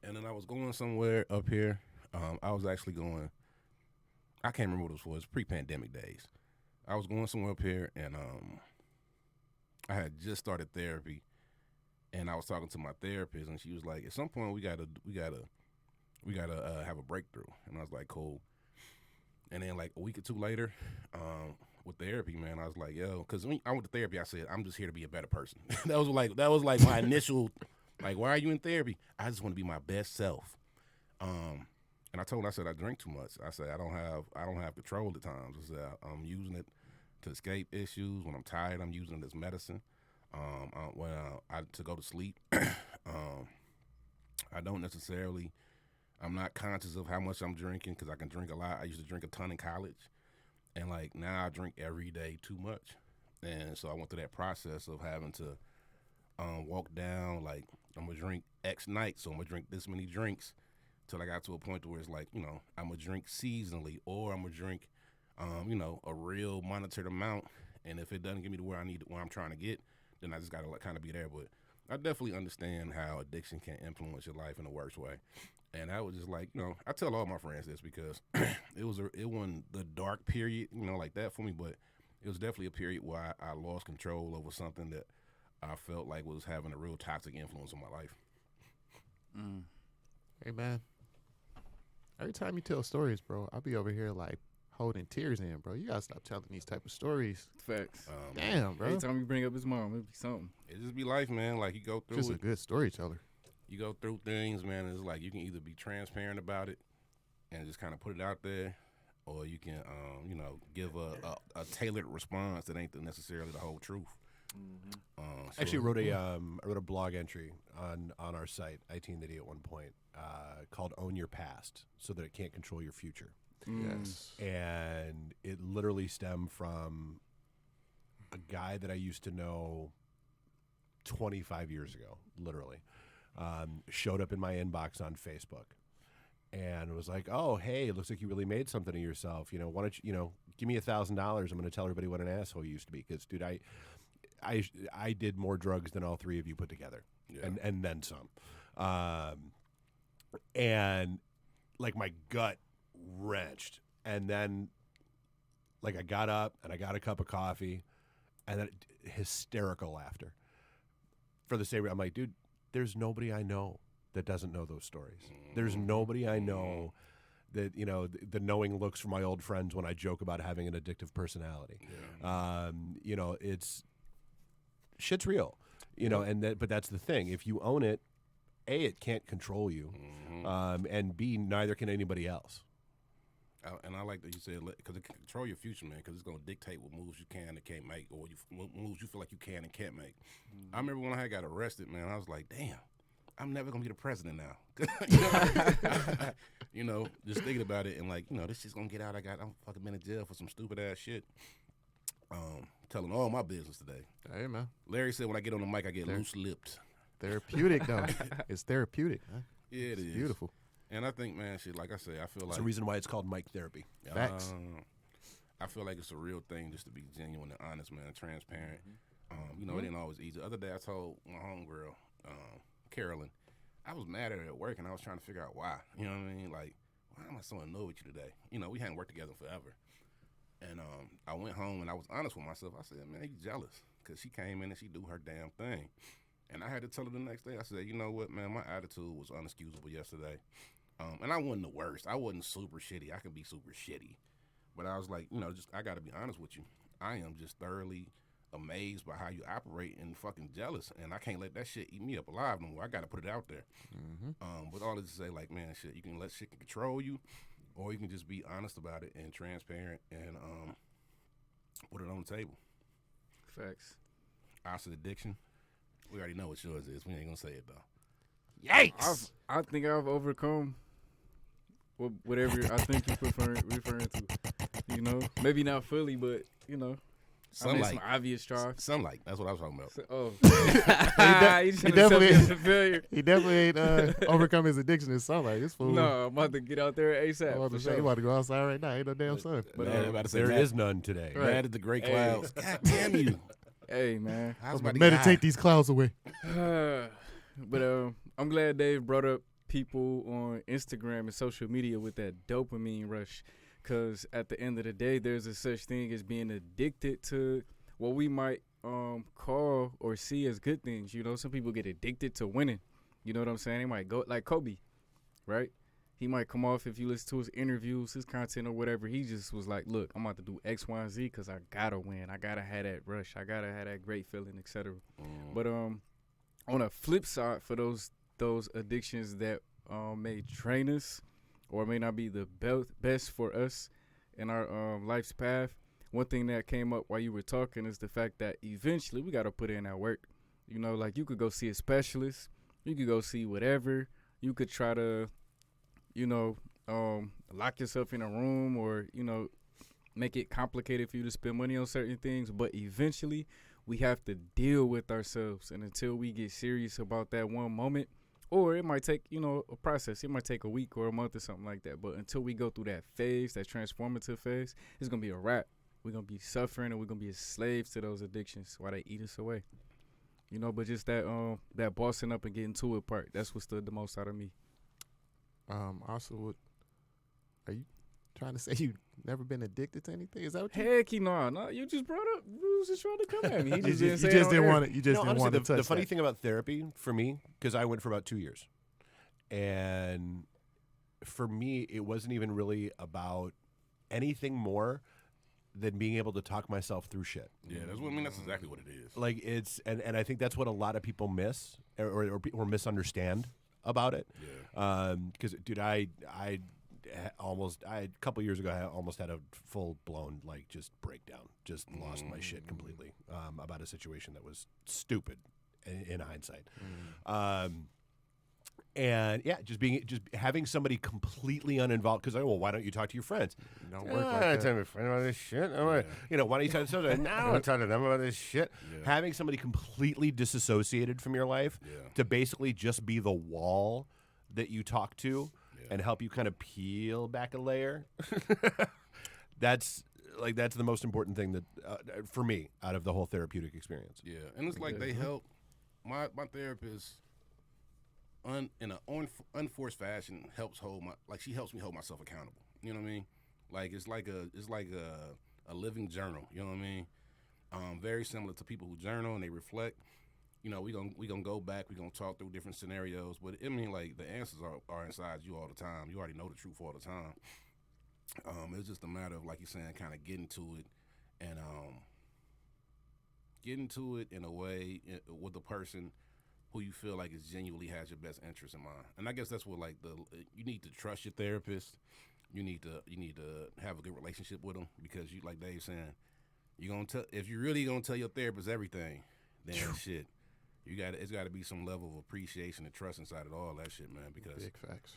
And then I was going somewhere up here. I was actually going, I can't remember what it was for. It was pre-pandemic days. I was going somewhere up here, and I had just started therapy, and I was talking to my therapist, and she was like, "At some point, we gotta have a breakthrough." And I was like, "Cool." And then like a week or two later, with therapy, man, I was like, "Yo," because when I went to therapy, I said, "I'm just here to be a better person." that was like my initial, like, "Why are you in therapy?" I just want to be my best self. And I told her, I said, I drink too much. I said, I don't have control at times. I said, I'm using it to escape issues. When I'm tired, I'm using it as medicine. When to go to sleep, I don't necessarily. I'm not conscious of how much I'm drinking because I can drink a lot. I used to drink a ton in college, and like now I drink every day too much. And so I went through that process of having to walk down. Like, I'm gonna drink X nights, so I'm gonna drink this many drinks. Till I got to a point where it's like, I'm going to drink seasonally, or I'm going to drink, a real monitored amount. And if it doesn't get me to where I'm trying to get, then I just got to kind of be there. But I definitely understand how addiction can influence your life in the worst way. And I was just like, I tell all my friends this because it wasn't the dark period, like that for me, but it was definitely a period where I lost control over something that I felt like was having a real toxic influence on my life. Hey, man. Every time you tell stories, bro, I'll be over here like holding tears in, bro. You gotta stop telling these type of stories. Facts. Damn, bro. Every time you bring up his mom, it'll be something. It just be life, man. Like, you go through Just it. a good storyteller. You go through things, man. It's like you can either be transparent about it and just kind of put it out there, or you can, give a tailored response that ain't necessarily the whole truth. Actually, I wrote a blog entry on our site, iTeenDiddy, at one point, called "Own Your Past" so that it can't control your future. Yes. And it literally stemmed from a guy that I used to know 25 years ago, literally, showed up in my inbox on Facebook and was like, "Oh, hey, it looks like you really made something of yourself. Why don't you, give me $1,000. I'm going to tell everybody what an asshole you used to be. Because, dude, I did more drugs than all three of you put together, and then some. And like my gut wrenched, and then like I got up and I got a cup of coffee, and then hysterical laughter. For the same reason, I'm like, dude, there's nobody I know that doesn't know those stories. There's nobody I know that, the knowing looks from my old friends when I joke about having an addictive personality. It's shit's real, but that's the thing. If you own it, A, it can't control you, and B, neither can anybody else. And I like that you said, because it can control your future, man, because it's going to dictate what moves you can and can't make, or what moves you feel like you can and can't make. I remember when I got arrested, man, I was like, damn, I'm never going to be the president now. Just thinking about it and like, this shit's going to get out. I'm fucking been in jail for some stupid ass shit. Telling all my business today. Hey, man. Larry said when I get on the mic, I get loose-lipped. Therapeutic, though. It's therapeutic, huh? Yeah, it is. Beautiful. And I think, man, shit, like I say, I feel like... That's the reason why it's called mic therapy. Facts. I feel like it's a real thing just to be genuine and honest, man, and transparent. It ain't always easy. The other day, I told my homegirl, Carolyn, I was mad at her at work, and I was trying to figure out why. You know what I mean? Like, why am I so annoyed with you today? We hadn't worked together forever. And I went home, and I was honest with myself. I said, man, you jealous, because she came in and she do her damn thing. And I had to tell her the next day, I said, you know what, man, my attitude was unexcusable yesterday. And I wasn't the worst. I wasn't super shitty. I could be super shitty. But I was like, I got to be honest with you. I am just thoroughly amazed by how you operate and fucking jealous. And I can't let that shit eat me up alive no more. I got to put it out there. But all this to say, like, man, shit, you can let shit control you, or you can just be honest about it and transparent and put it on the table. Facts. Opposite addiction. We already know what yours is. We ain't going to say it, though. Yikes! I think I've overcome whatever I think you're referring to. You know, maybe not fully, but you know, I made Sunlight. some obvious strides. Sunlight. That's what I was talking about. Oh, he he definitely- failure. He definitely ain't overcome his addiction to sunlight. This fool. No, I'm about to get out there I'm ASAP. about For to say, you sure. about to go outside right now. Ain't no damn sun. But, Man, I'm about to say, There mad- is none today. Right. Mad at the great Hey. clouds. God damn you. Hey, man. I was I'm about gonna to get meditate high. these clouds away. But I'm glad Dave brought up people on Instagram and social media with that dopamine rush, because at the end of the day, there's a such thing as being addicted to what we might call or see as good things. You know, some people get addicted to winning. You know what I'm saying? They might go like Kobe, right? He might come off, if you listen to his interviews, his content or whatever, he just was like, look, I'm about to do X, Y, and Z because I gotta win. I gotta have that rush. I gotta have that great feeling, etc. But on a flip side, for those addictions that may drain us or may not be the best for us in our life's path, one thing that came up while you were talking is the fact that eventually we got to put in that work. You know, like you could go see a specialist, you could go see whatever, you could try to, you know, lock yourself in a room or, you know, make it complicated for you to spend money on certain things, but eventually we have to deal with ourselves. And until we get serious about that one moment, or it might take, you know, a process. It might take a week or a month or something like that. But until we go through that phase, that transformative phase, it's going to be a wrap. We're going to be suffering and we're going to be slaves to those addictions while they eat us away. You know, but just that bossing up and getting to it part, that's what stood the most out of me. Also, are you trying to say you never been addicted to anything? Is that what you? Heck, no, you just brought up. You was just trying to come at me. He You just just, didn't you say just it didn't on want air. it. You just No, didn't honestly, want to the touch funny that. thing about therapy for me, because I went for about 2 years, and for me, it wasn't even really about anything more than being able to talk myself through shit. Yeah, that's exactly what it is. Like it's, and I think that's what a lot of people miss or misunderstand about it. Yeah. Because dude, a couple years ago, I almost had a full blown like just breakdown, just lost my shit completely about a situation that was stupid in hindsight. And yeah, just having somebody completely uninvolved, because well, why don't you talk to your friends? Don't work like I that. tell my friend about this shit. You know, why don't you talk to someone? Now I talk to them about this shit. Yeah. Having somebody completely disassociated from your life Yeah. to basically just be the wall that you talk to Yeah. and help you kind of peel back a layer. That's the most important thing that for me out of the whole therapeutic experience. Yeah, and it's like they help. My therapist, in an unforced fashion, helps she helps me hold myself accountable. You know what I mean? Like it's like a living journal. You know what I mean? Very similar to people who journal and they reflect. You know, we gonna go back. We gonna talk through different scenarios. But I mean, like the answers are inside you all the time. You already know the truth all the time. It's just a matter of, like you're saying, kind of getting to it and getting to it in a way with the person who you feel like is genuinely has your best interest in mind. And I guess that's what you need to trust your therapist. You need to have a good relationship with them, because you, like Dave's saying, if you really gonna tell your therapist everything, then shit, it's got to be some level of appreciation and trust inside of all that shit, man. Because Big facts.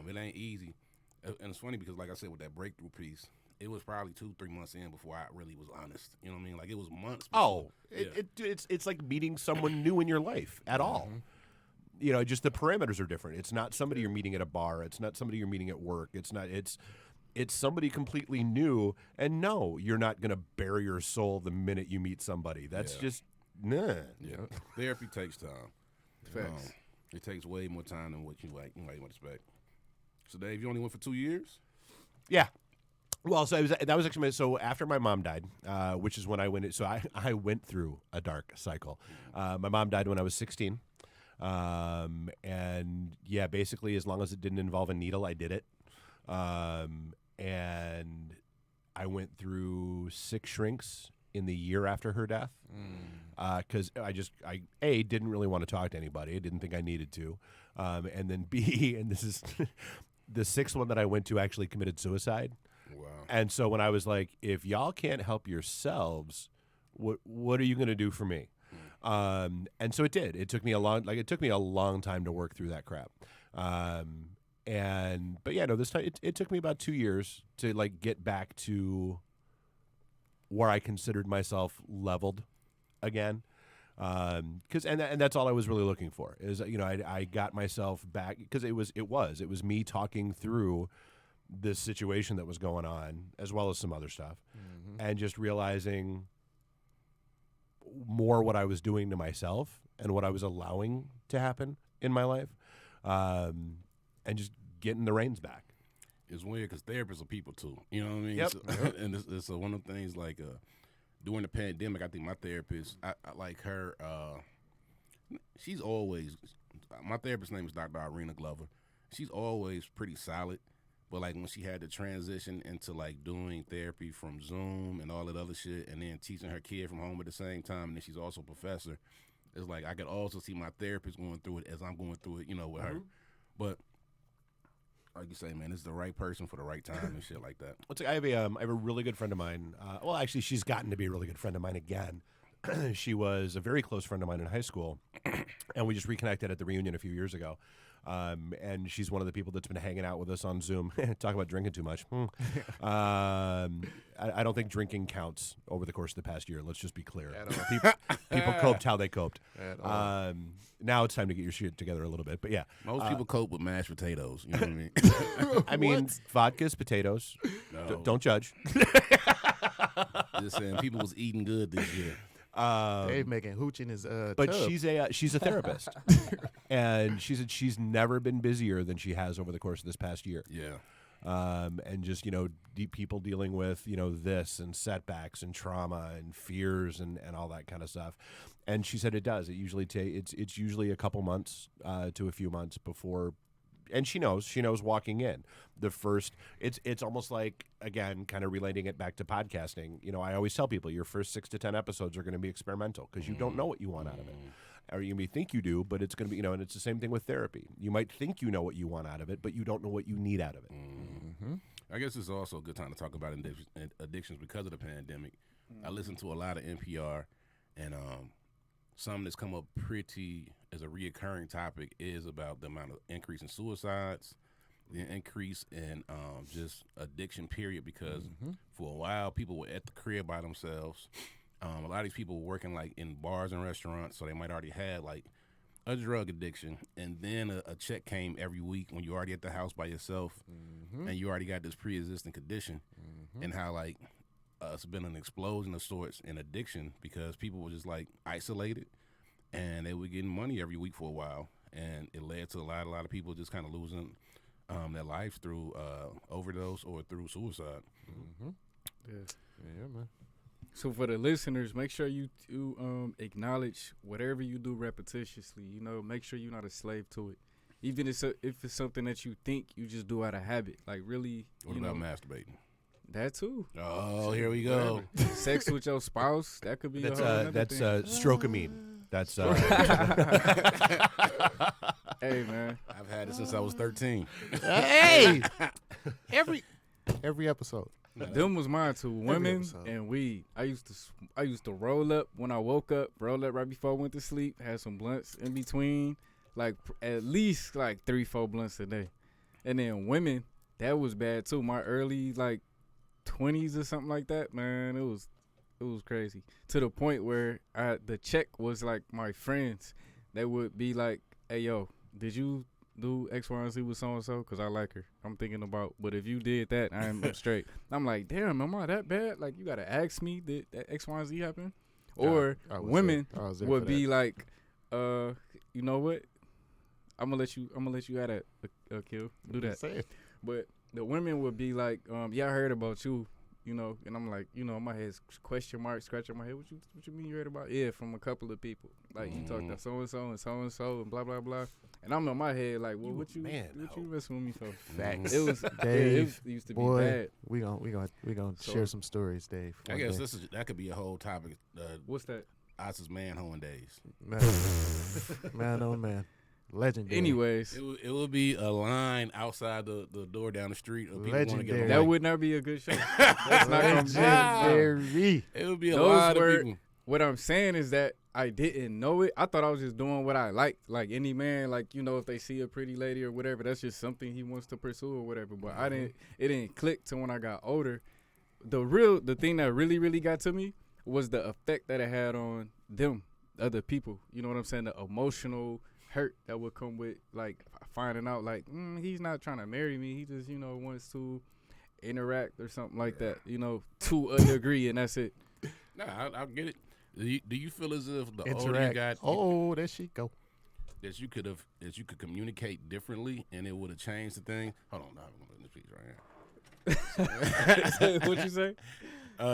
it ain't easy. And it's funny because, like I said, with that breakthrough piece, it was probably 2-3 months in before I really was honest. You know what I mean? Like it was months. Before. It's like meeting someone new in your life at all. You know, just the parameters are different. It's not somebody you're meeting at a bar. It's not somebody you're meeting at work. It's somebody completely new. And no, you're not going to bare your soul the minute you meet somebody. That's just nah. Yeah, therapy takes time. Facts. It takes way more time than what you might expect. So, Dave, you only went for 2 years? Yeah. Well, so that was actually so after my mom died, which is when I went. So I went through a dark cycle. My mom died when I was 16, and yeah, basically as long as it didn't involve a needle, I did it. And I went through 6 shrinks in the year after her death, because I didn't really want to talk to anybody. I didn't think I needed to, and then B, and this is the 6th one that I went to, actually committed suicide. Wow. And so when I was like, if y'all can't help yourselves, what are you going to do for me? And so it did. It took me a long time to work through that crap. But yeah, no, this time it took me about 2 years to like get back to where I considered myself leveled again. Because and that's all I was really looking for is, you know, I got myself back because it was me talking through this situation that was going on as well as some other stuff, and just realizing more what I was doing to myself and what I was allowing to happen in my life, and just getting the reins back. It's weird because therapists are people too. You know what I mean? Yep. So, and it's one of the things like during the pandemic, I think my therapist, I like her. She's always, my therapist's name is Dr. Irina Glover. She's always pretty solid. But like when she had to transition into like doing therapy from Zoom and all that other shit, and then teaching her kid from home at the same time, and then she's also a professor, it's like I could also see my therapist going through it as I'm going through it, you know, with her. But like you say, man, it's the right person for the right time and shit like that. I have a really good friend of mine. Well, actually, she's gotten to be a really good friend of mine again. She was a very close friend of mine in high school, and we just reconnected at the reunion a few years ago. And she's one of the people that's been hanging out with us on Zoom. Talk about drinking too much. I don't think drinking counts over the course of the past year. Let's just be clear. People coped how they coped. Now it's time to get your shit together a little bit. But yeah, Most people cope with mashed potatoes. You know what I mean? I mean, vodka's potatoes. No. Don't judge. Just saying, people was eating good this year. Dave making hooch in his But tub. she's a therapist, and she said she's never been busier than she has over the course of this past year. Yeah. And just, you know, people dealing with, you know, this and setbacks and trauma and fears and all that kind of stuff. And she said it does. It usually it's usually a couple months to a few months before. And she knows walking in the first, it's almost like, again, kind of relating it back to podcasting. You know, I always tell people your first 6 to 10 episodes are going to be experimental because you don't know what you want out of it. Or you may think you do, but it's going to be, you know, and it's the same thing with therapy. You might think you know what you want out of it, but you don't know what you need out of it. I guess it's also a good time to talk about addictions because of the pandemic. I listen to a lot of NPR, and something that's come up pretty as a reoccurring topic is about the amount of increase in suicides, the increase in just addiction, period, because for a while people were at the crib by themselves. A lot of these people were working like in bars and restaurants, so they might already had like a drug addiction, and then a check came every week when you're already at the house by yourself, and you already got this pre-existing condition, and how like it's been an explosion of sorts in addiction because people were just like isolated, and they were getting money every week for a while, and it led to a lot of people just kind of losing their lives through overdose or through suicide. Yeah, man. So for the listeners, make sure you acknowledge whatever you do repetitiously. You know, make sure you're not a slave to it. Even if it's something that you think you just do out of habit. Like really, What about masturbating? that too. Oh, here we go. Sex with your spouse, that could be That's a whole nother thing. strokeamine. That's Hey man, I've had it since I was 13. Hey, every episode. them was mine too. Women episode. and weed. I used to roll up when I woke up, roll up right before I went to sleep, had some blunts in between, like at least like 3-4 blunts a day. And then women, that was bad too. My early like 20s or something like that, man, it was crazy. To the point where the check was like my friends. They would be like, "Hey yo, did you do X, Y, and Z with so-and-so? Because I like her. I'm thinking about, but if you did that, I'm straight." I'm like, damn, am I that bad? Like, you got to ask me, did that X, Y, and Z happen? Or I was women there. I was there would for be that. like, you know what? I'm gonna let you have a kill. Do that. Say it. But the women would be like, yeah, I heard about you, you know, and I'm like, you know, my head's question mark, scratching my head. What you mean you heard about? Yeah, from a couple of people. Like, you talked to so-and-so and so-and-so and blah, blah, blah. And I'm in my head like, well, what you messing with me for? Facts. It was, Dave, it used to be boy, bad. we gonna So- share some stories, Dave. I one guess day. that could be a whole topic. What's that? Ice's man-hoeing days. Man, oh man, legendary. Anyways, It would be a line outside the door down the street of people want to get Legendary. away. that would not be a good show. That's not gonna be legendary. It would be a Those lot were- of people. What I'm saying is that I didn't know it. I thought I was just doing what I like any man, like, you know, if they see a pretty lady or whatever, that's just something he wants to pursue or whatever. But it didn't click till when I got older. the thing that really got to me was the effect that it had on them, other people. You know what I'm saying? The emotional hurt that would come with like finding out like he's not trying to marry me. He just wants to interact or something like that. To a degree, and that's it. Nah, I get it. Do you feel as if the older you Interact. got, Oh, there she go. that you could communicate differently and it would have changed the thing? Hold on, I'm gonna this piece right here. What you say?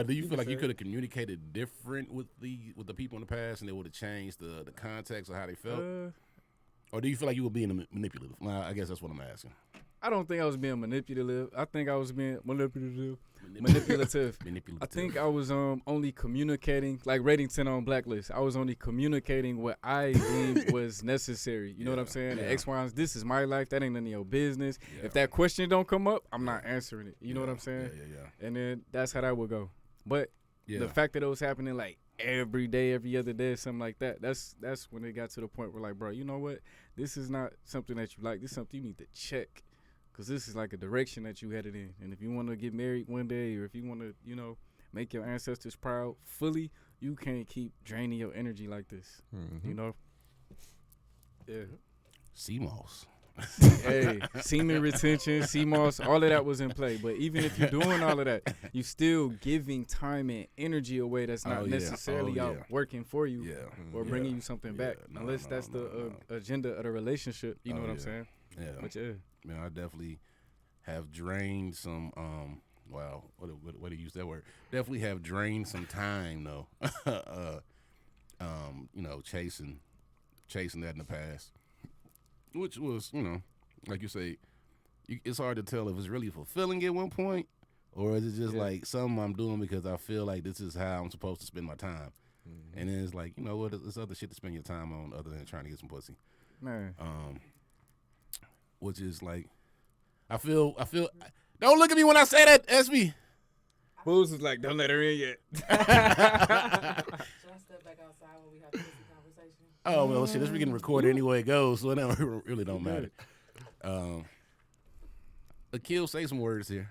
Do you feel like you could have communicated different with the people in the past and it would have changed the context of how they felt? Or do you feel like you were being manipulative? Well, I guess that's what I'm asking. I don't think I was being manipulative. I think I was being manipulative. I think I was only communicating, like Ratington on Blacklist. I was only communicating what I deemed was necessary. You know what I'm saying? The X, Y, and this is my life. That ain't none of your business. Yeah. If that question don't come up, I'm not answering it. You know what I'm saying? Yeah. And then that's how that would go. But the fact that it was happening like every day, every other day, something like that, that's when it got to the point where like, bro, you know what? This is not something that you like. This is something you need to check. Because this is like a direction that you headed in. And if you want to get married one day or if you want to, make your ancestors proud fully, you can't keep draining your energy like this. Mm-hmm. Yeah. CMOS. Hey, semen retention, CMOS, all of that was in play. But even if you're doing all of that, you still giving time and energy away that's not necessarily out working for you or bringing you something back. Unless that's the agenda of the relationship. You know what I'm saying? Yeah. But yeah. Man, I definitely have drained some. Wow, what do you use that word? Definitely have drained some time though. Chasing that in the past, which was like you say, it's hard to tell if it's really fulfilling at one point, or is it just like something I'm doing because I feel like this is how I'm supposed to spend my time, and then it's like what? There's other shit to spend your time on other than trying to get some pussy. Man. Which is like, I feel. Don't look at me when I say that, SB. Booze was like, don't let her in yet. Should I step back outside when we have this conversation? Oh well, shit. This we getting recorded anyway it goes, so it really don't matter. Akil, say some words here.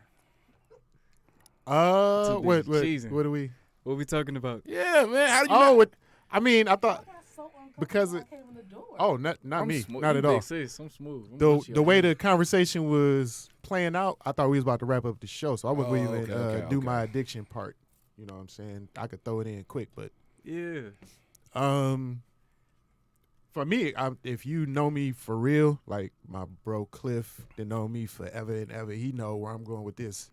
What do we? What we talking about? Yeah, man. How do you? I thought because it. Oh, not me. Not at all. I'm smooth. The way the conversation was playing out, I thought we was about to wrap up the show, so I wouldn't even do my addiction part. You know what I'm saying? I could throw it in quick, but yeah. For me, if you know me for real, like my bro Cliff, that know me forever and ever, he know where I'm going with this.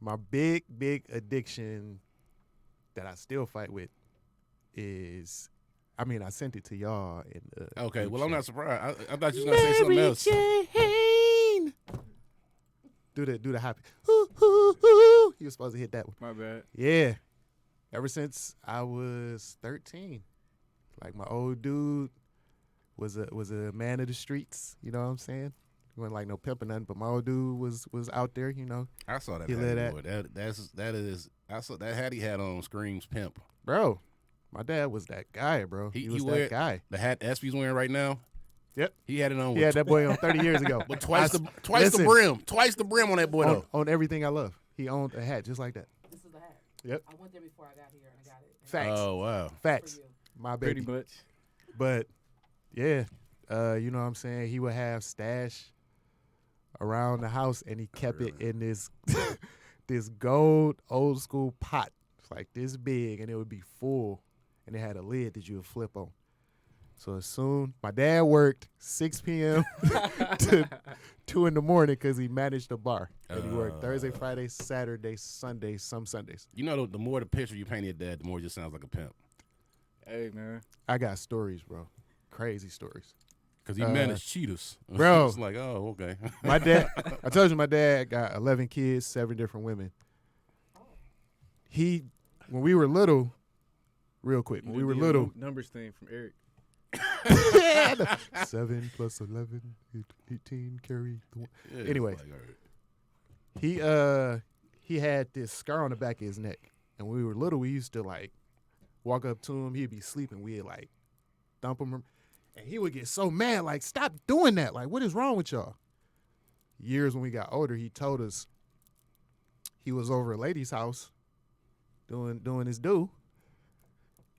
My big addiction that I still fight with is, I sent it to y'all. Okay, well, I'm not surprised. I thought you was going to say something else. Jane. Do the happy. You were supposed to hit that one. My bad. Yeah. Ever since I was 13. Like, my old dude was a man of the streets. You know what I'm saying? He wasn't like no pimp or nothing, but my old dude was out there, I saw that. He I saw that hat he had on screams pimp. Bro, my dad was that guy, bro. He was that guy. The hat SB's wearing right now. Yep. He had it on. He had that boy on 30 years ago. But twice the brim. Twice the brim on that boy though. On everything I love. He owned a hat just like that. This is the hat. Yep. I went there before I got here and I got it. Facts. Oh wow. Facts. My baby. Pretty much. But yeah, you know what I'm saying? He would have stash around the house and he kept it in this this gold old school pot. It's like this big and it would be full and it had a lid that you would flip on. So as soon, my dad worked 6 p.m. to 2 in the morning because he managed a bar. And he worked Thursday, Friday, Saturday, Sunday, some Sundays. The more the picture you paint your dad, the more it just sounds like a pimp. Hey, man. I got stories, bro. Crazy stories. Because he managed cheaters. Bro. It's like, oh, okay. My dad, I told you my dad got 11 kids, 7 different women. When we were little, real quick, when we were little. Numbers thing from Eric. 7 plus 11, 18, carry the one. Yeah, anyway, he had this scar on the back of his neck. And when we were little, we used to like walk up to him. He'd be sleeping. We'd like thump him. And he would get so mad, like, stop doing that. Like, what is wrong with y'all? years when we got older, he told us he was over a lady's house doing his due.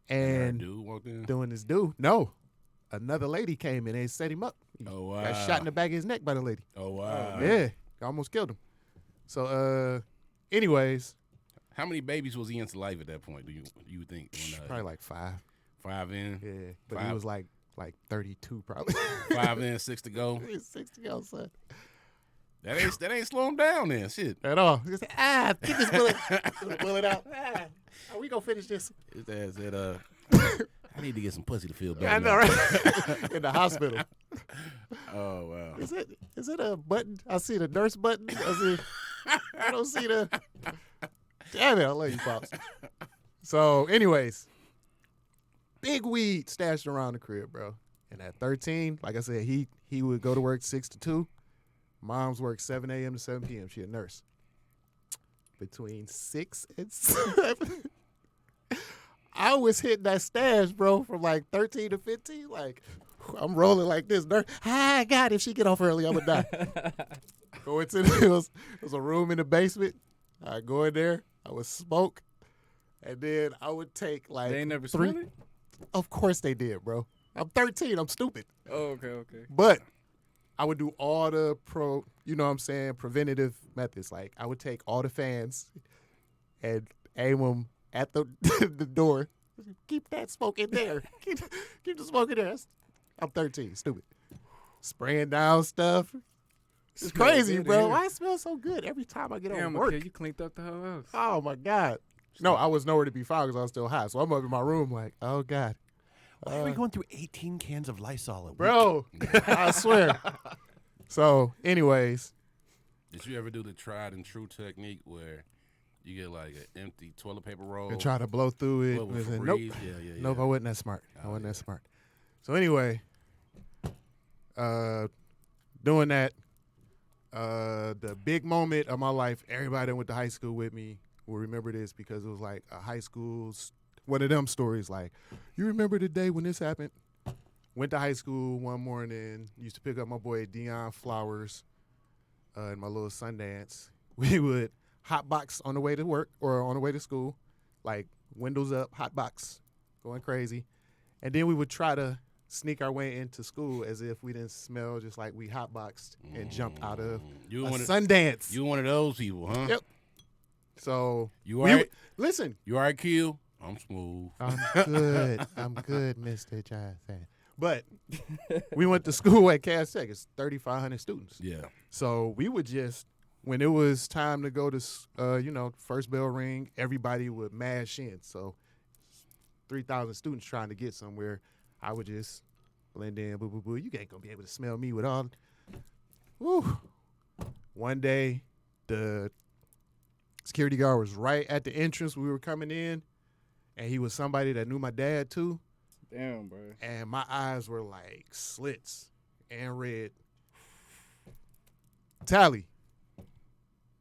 And dude walked in. doing his due. No. Another lady came in and set him up. He Oh wow. got shot in the back of his neck by the lady. Oh wow. Yeah. Almost killed him. So anyways, How many babies was he into life at that point? Do you think? When, probably like 5. 5 in. Yeah. But 5. he was like 32 probably. 5 in, 6 to go. 6 to go, son. That ain't slow him down then. Shit. At all. He said, get this bullet. Bullet out. We gonna finish this. His ass said, I need to get some pussy to feel better. I know, right? In the hospital. Oh wow. Is it a button? I see the nurse button. I don't see the. Damn it! I love you, pops. So, anyways, big weed stashed around the crib, bro. And at 13, like I said, he would go to work 6 to 2. Mom's work 7 a.m. to 7 p.m. She a nurse. Between 6 and 7. I was hitting that stash, bro, from like 13 to 15. Like, I'm rolling like this. Nurse, God, if she get off early, I'm going to die. Go into it was a room in the basement. I go in there. I would smoke. And then I would take like They ain't never 3. smelled it? Of course they did, bro. I'm 13. I'm stupid. Oh, okay. But I would do all the preventative methods. Like I would take all the fans and aim them at the the door. Keep that smoke in there. Keep the smoke in there. I'm 13. Stupid. Spraying down stuff. It's Smell crazy, good bro. in here. Why it smells so good every time I get on Damn, work? okay, you cleaned up the whole house. Oh my God. No, I was nowhere to be found because I was still high. So I'm up in my room like, oh God. Why are we going through 18 cans of Lysol a week? Bro, I swear. So, anyways, Did you ever do the tried and true technique where you get like an empty toilet paper roll? and try to blow through it. What, with Nope. Febreze? Yeah. Nope, I wasn't that smart. I Oh, wasn't yeah. that smart. So anyway, doing that, the big moment of my life, everybody that went to high school with me will remember this because it was like a high school, one of them stories like, you remember the day when this happened? Went to high school one morning, used to pick up my boy Deion Flowers in my little Sundance. We would hotbox on the way to work or on the way to school, like windows up, hotbox, going crazy. And then we would try to sneak our way into school as if we didn't smell just like we hotboxed and jumped out of You a one of, Sundance. you one of those people, huh? Yep. So You we all right? would- listen, You all right, Q? I'm smooth. I'm good. I'm good, Mr. Johnson. But we went to school at Cass Tech. It's 3,500 students. Yeah. So we would just, when it was time to go to, first bell ring, everybody would mash in. So 3,000 students trying to get somewhere. I would just blend in, boo, boo, boo. You ain't going to be able to smell me with all. Woo. One day, the security guard was right at the entrance. We were coming in, and he was somebody that knew my dad, too. Damn, bro. And my eyes were like slits and red. Tally,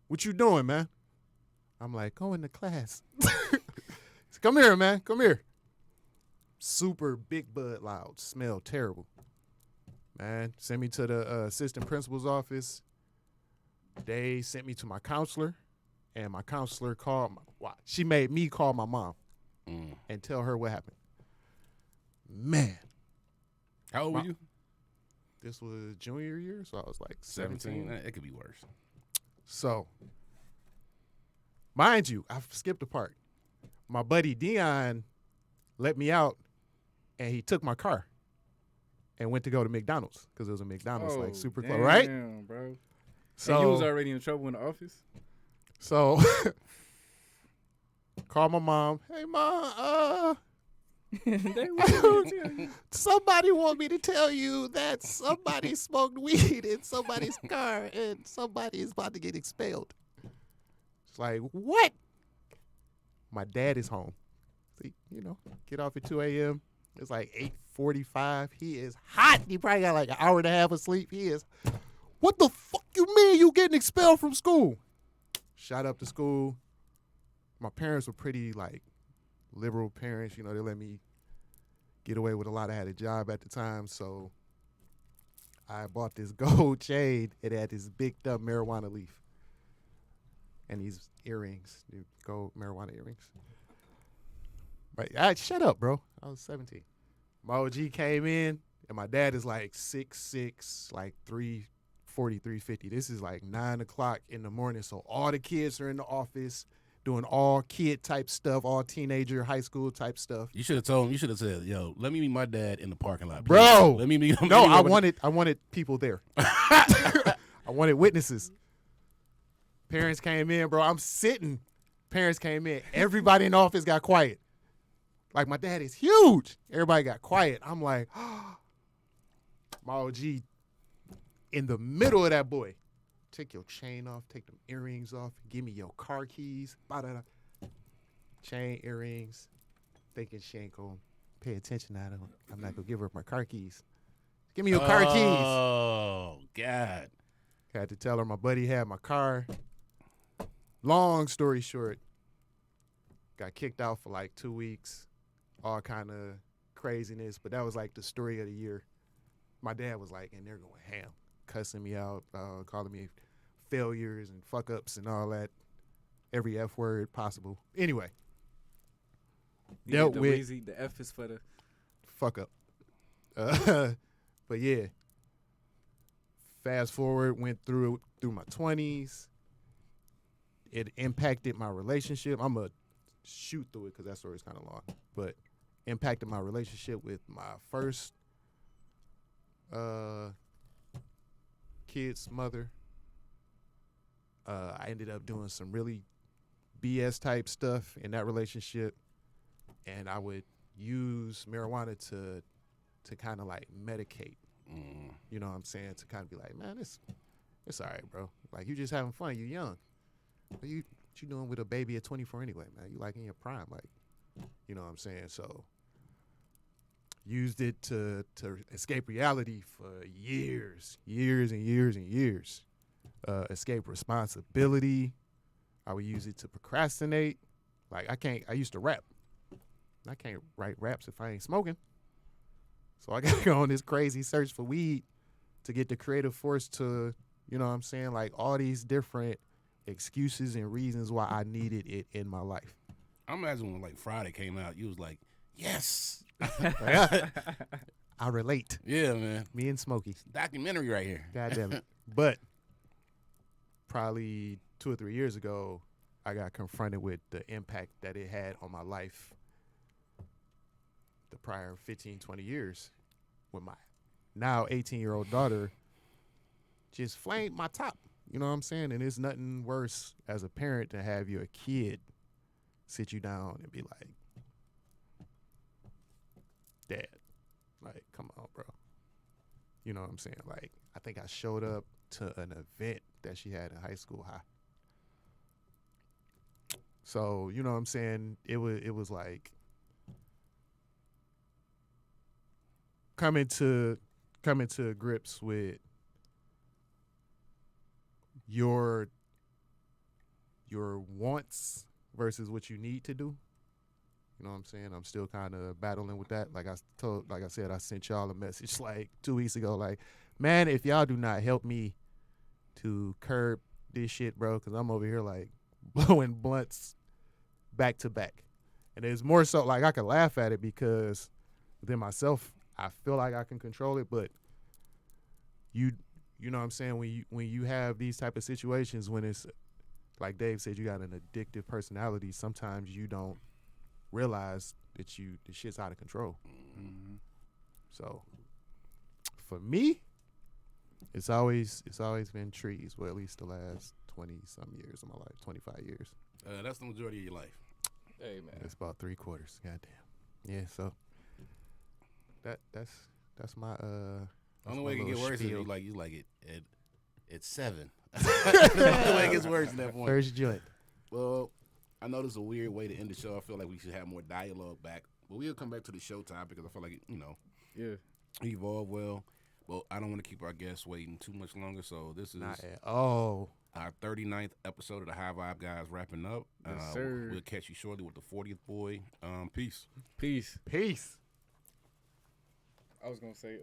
what you doing, man? I'm like, going to class. Come here, man. Come here. Super big bud loud. Smell terrible. Man, sent me to the assistant principal's office. They sent me to my counselor, and my counselor she made me call my mom and tell her what happened. Man, How old were you? this was junior year, so I was like 17. 17. It could be worse. So, mind you, I skipped a part. My buddy Dion let me out, and he took my car and went to go to McDonald's because it was a McDonald's like super close, right? Damn, bro. So And you was already in trouble in the office? So call my mom. Hey, Mom, somebody want me to tell you that somebody smoked weed in somebody's car and somebody is about to get expelled. It's like, what? My dad is home. See, get off at 2 a.m. It's like 8:45. He is hot. He probably got like an hour and a half of sleep. He is, what the fuck you mean you getting expelled from school? Shot up to school. My parents were pretty like liberal parents. They let me get away with a lot. I had a job at the time, so I bought this gold chain. It had this big dumb marijuana leaf. And these earrings, the gold marijuana earrings. But shut up, bro. I was 17. My OG came in, and my dad is like 6'6", like 340, 350. This is like 9 o'clock in the morning, so all the kids are in the office doing all kid type stuff, all teenager, high school type stuff. You should have told him. You should have said, "Yo, let me meet my dad in the parking lot, please. Bro. Let me meet him." No, I wanted people there. I wanted witnesses. Parents came in, bro. I'm sitting. Parents came in. Everybody in the office got quiet. Like, my dad is huge. Everybody got quiet. I'm like, my OG in the middle of that boy. Take your chain off. Take them earrings off. Give me your car keys. Ba-da-da. Chain, earrings. Thinking she ain't going to pay attention. I'm not going to give her my car keys. Give me your car keys. Oh, God. Had to tell her my buddy had my car. Long story short, got kicked out for like 2 weeks. All kind of craziness, but that was like the story of the year. My dad was like, and they're going ham, cussing me out, calling me failures and fuck ups and all that, every F word possible. Anyway, dealt with the F is for the fuck up. But yeah, fast forward, went through my 20s. It impacted my relationship. I'm going to shoot through it because that story is kind of long, but impacted my relationship with my first kid's mother. I ended up doing some really BS type stuff in that relationship, and I would use marijuana to kind of like medicate. You know what I'm saying? To kind of be like, man, it's all right, bro. Like, you just having fun. You young. What you doing with a baby at 24 anyway, man? You like in your prime, like, you know what I'm saying? So used it to escape reality for years and years and years. Escape responsibility. I would use it to procrastinate. Like, I used to rap. I can't write raps if I ain't smoking. So I got to go on this crazy search for weed to get the creative force to, you know what I'm saying, like all these different excuses and reasons why I needed it in my life. I imagine when like Friday came out, you was like, yes. I relate. Yeah, man. Me and Smokey. Documentary right here. God damn it. But probably 2 or 3 years ago, I got confronted with the impact that it had on my life the prior 15, 20 years when my now 18-year-old daughter just flamed my top. You know what I'm saying? And it's nothing worse as a parent to have your kid sit you down and be like, Dad, like, come on, bro. You know what I'm saying? Like, I think I showed up to an event that she had in high school high. So, you know what I'm saying? It was like coming to grips with your wants versus what you need to do. You know what I'm saying? I'm still kind of battling with that. Like I said, I sent y'all a message like 2 weeks ago. Like, man, if y'all do not help me to curb this shit, bro, because I'm over here like blowing blunts back to back. And it's more so like I can laugh at it because within myself, I feel like I can control it. But you know what I'm saying? When you have these type of situations, when it's like Dave said, you got an addictive personality. Sometimes you don't realize that the shit's out of control. Mm-hmm. So for me, it's always been trees. Well, at least the last 20-some years of my life, 25 years. That's the majority of your life. Hey, man. It's about 3/4. Goddamn. Yeah. So that's my The only way it can get worse is you like it at 7. The only way it gets worse at that point. First joint. Well, I know this is a weird way to end the show. I feel like we should have more dialogue back. But we'll come back to the show topic because I feel like, evolve well. But I don't want to keep our guests waiting too much longer. So this is our 39th episode of the High Vibe Guys wrapping up. Yes, sir. We'll catch you shortly with the 40th boy. Peace. Peace. Peace. I was going to say...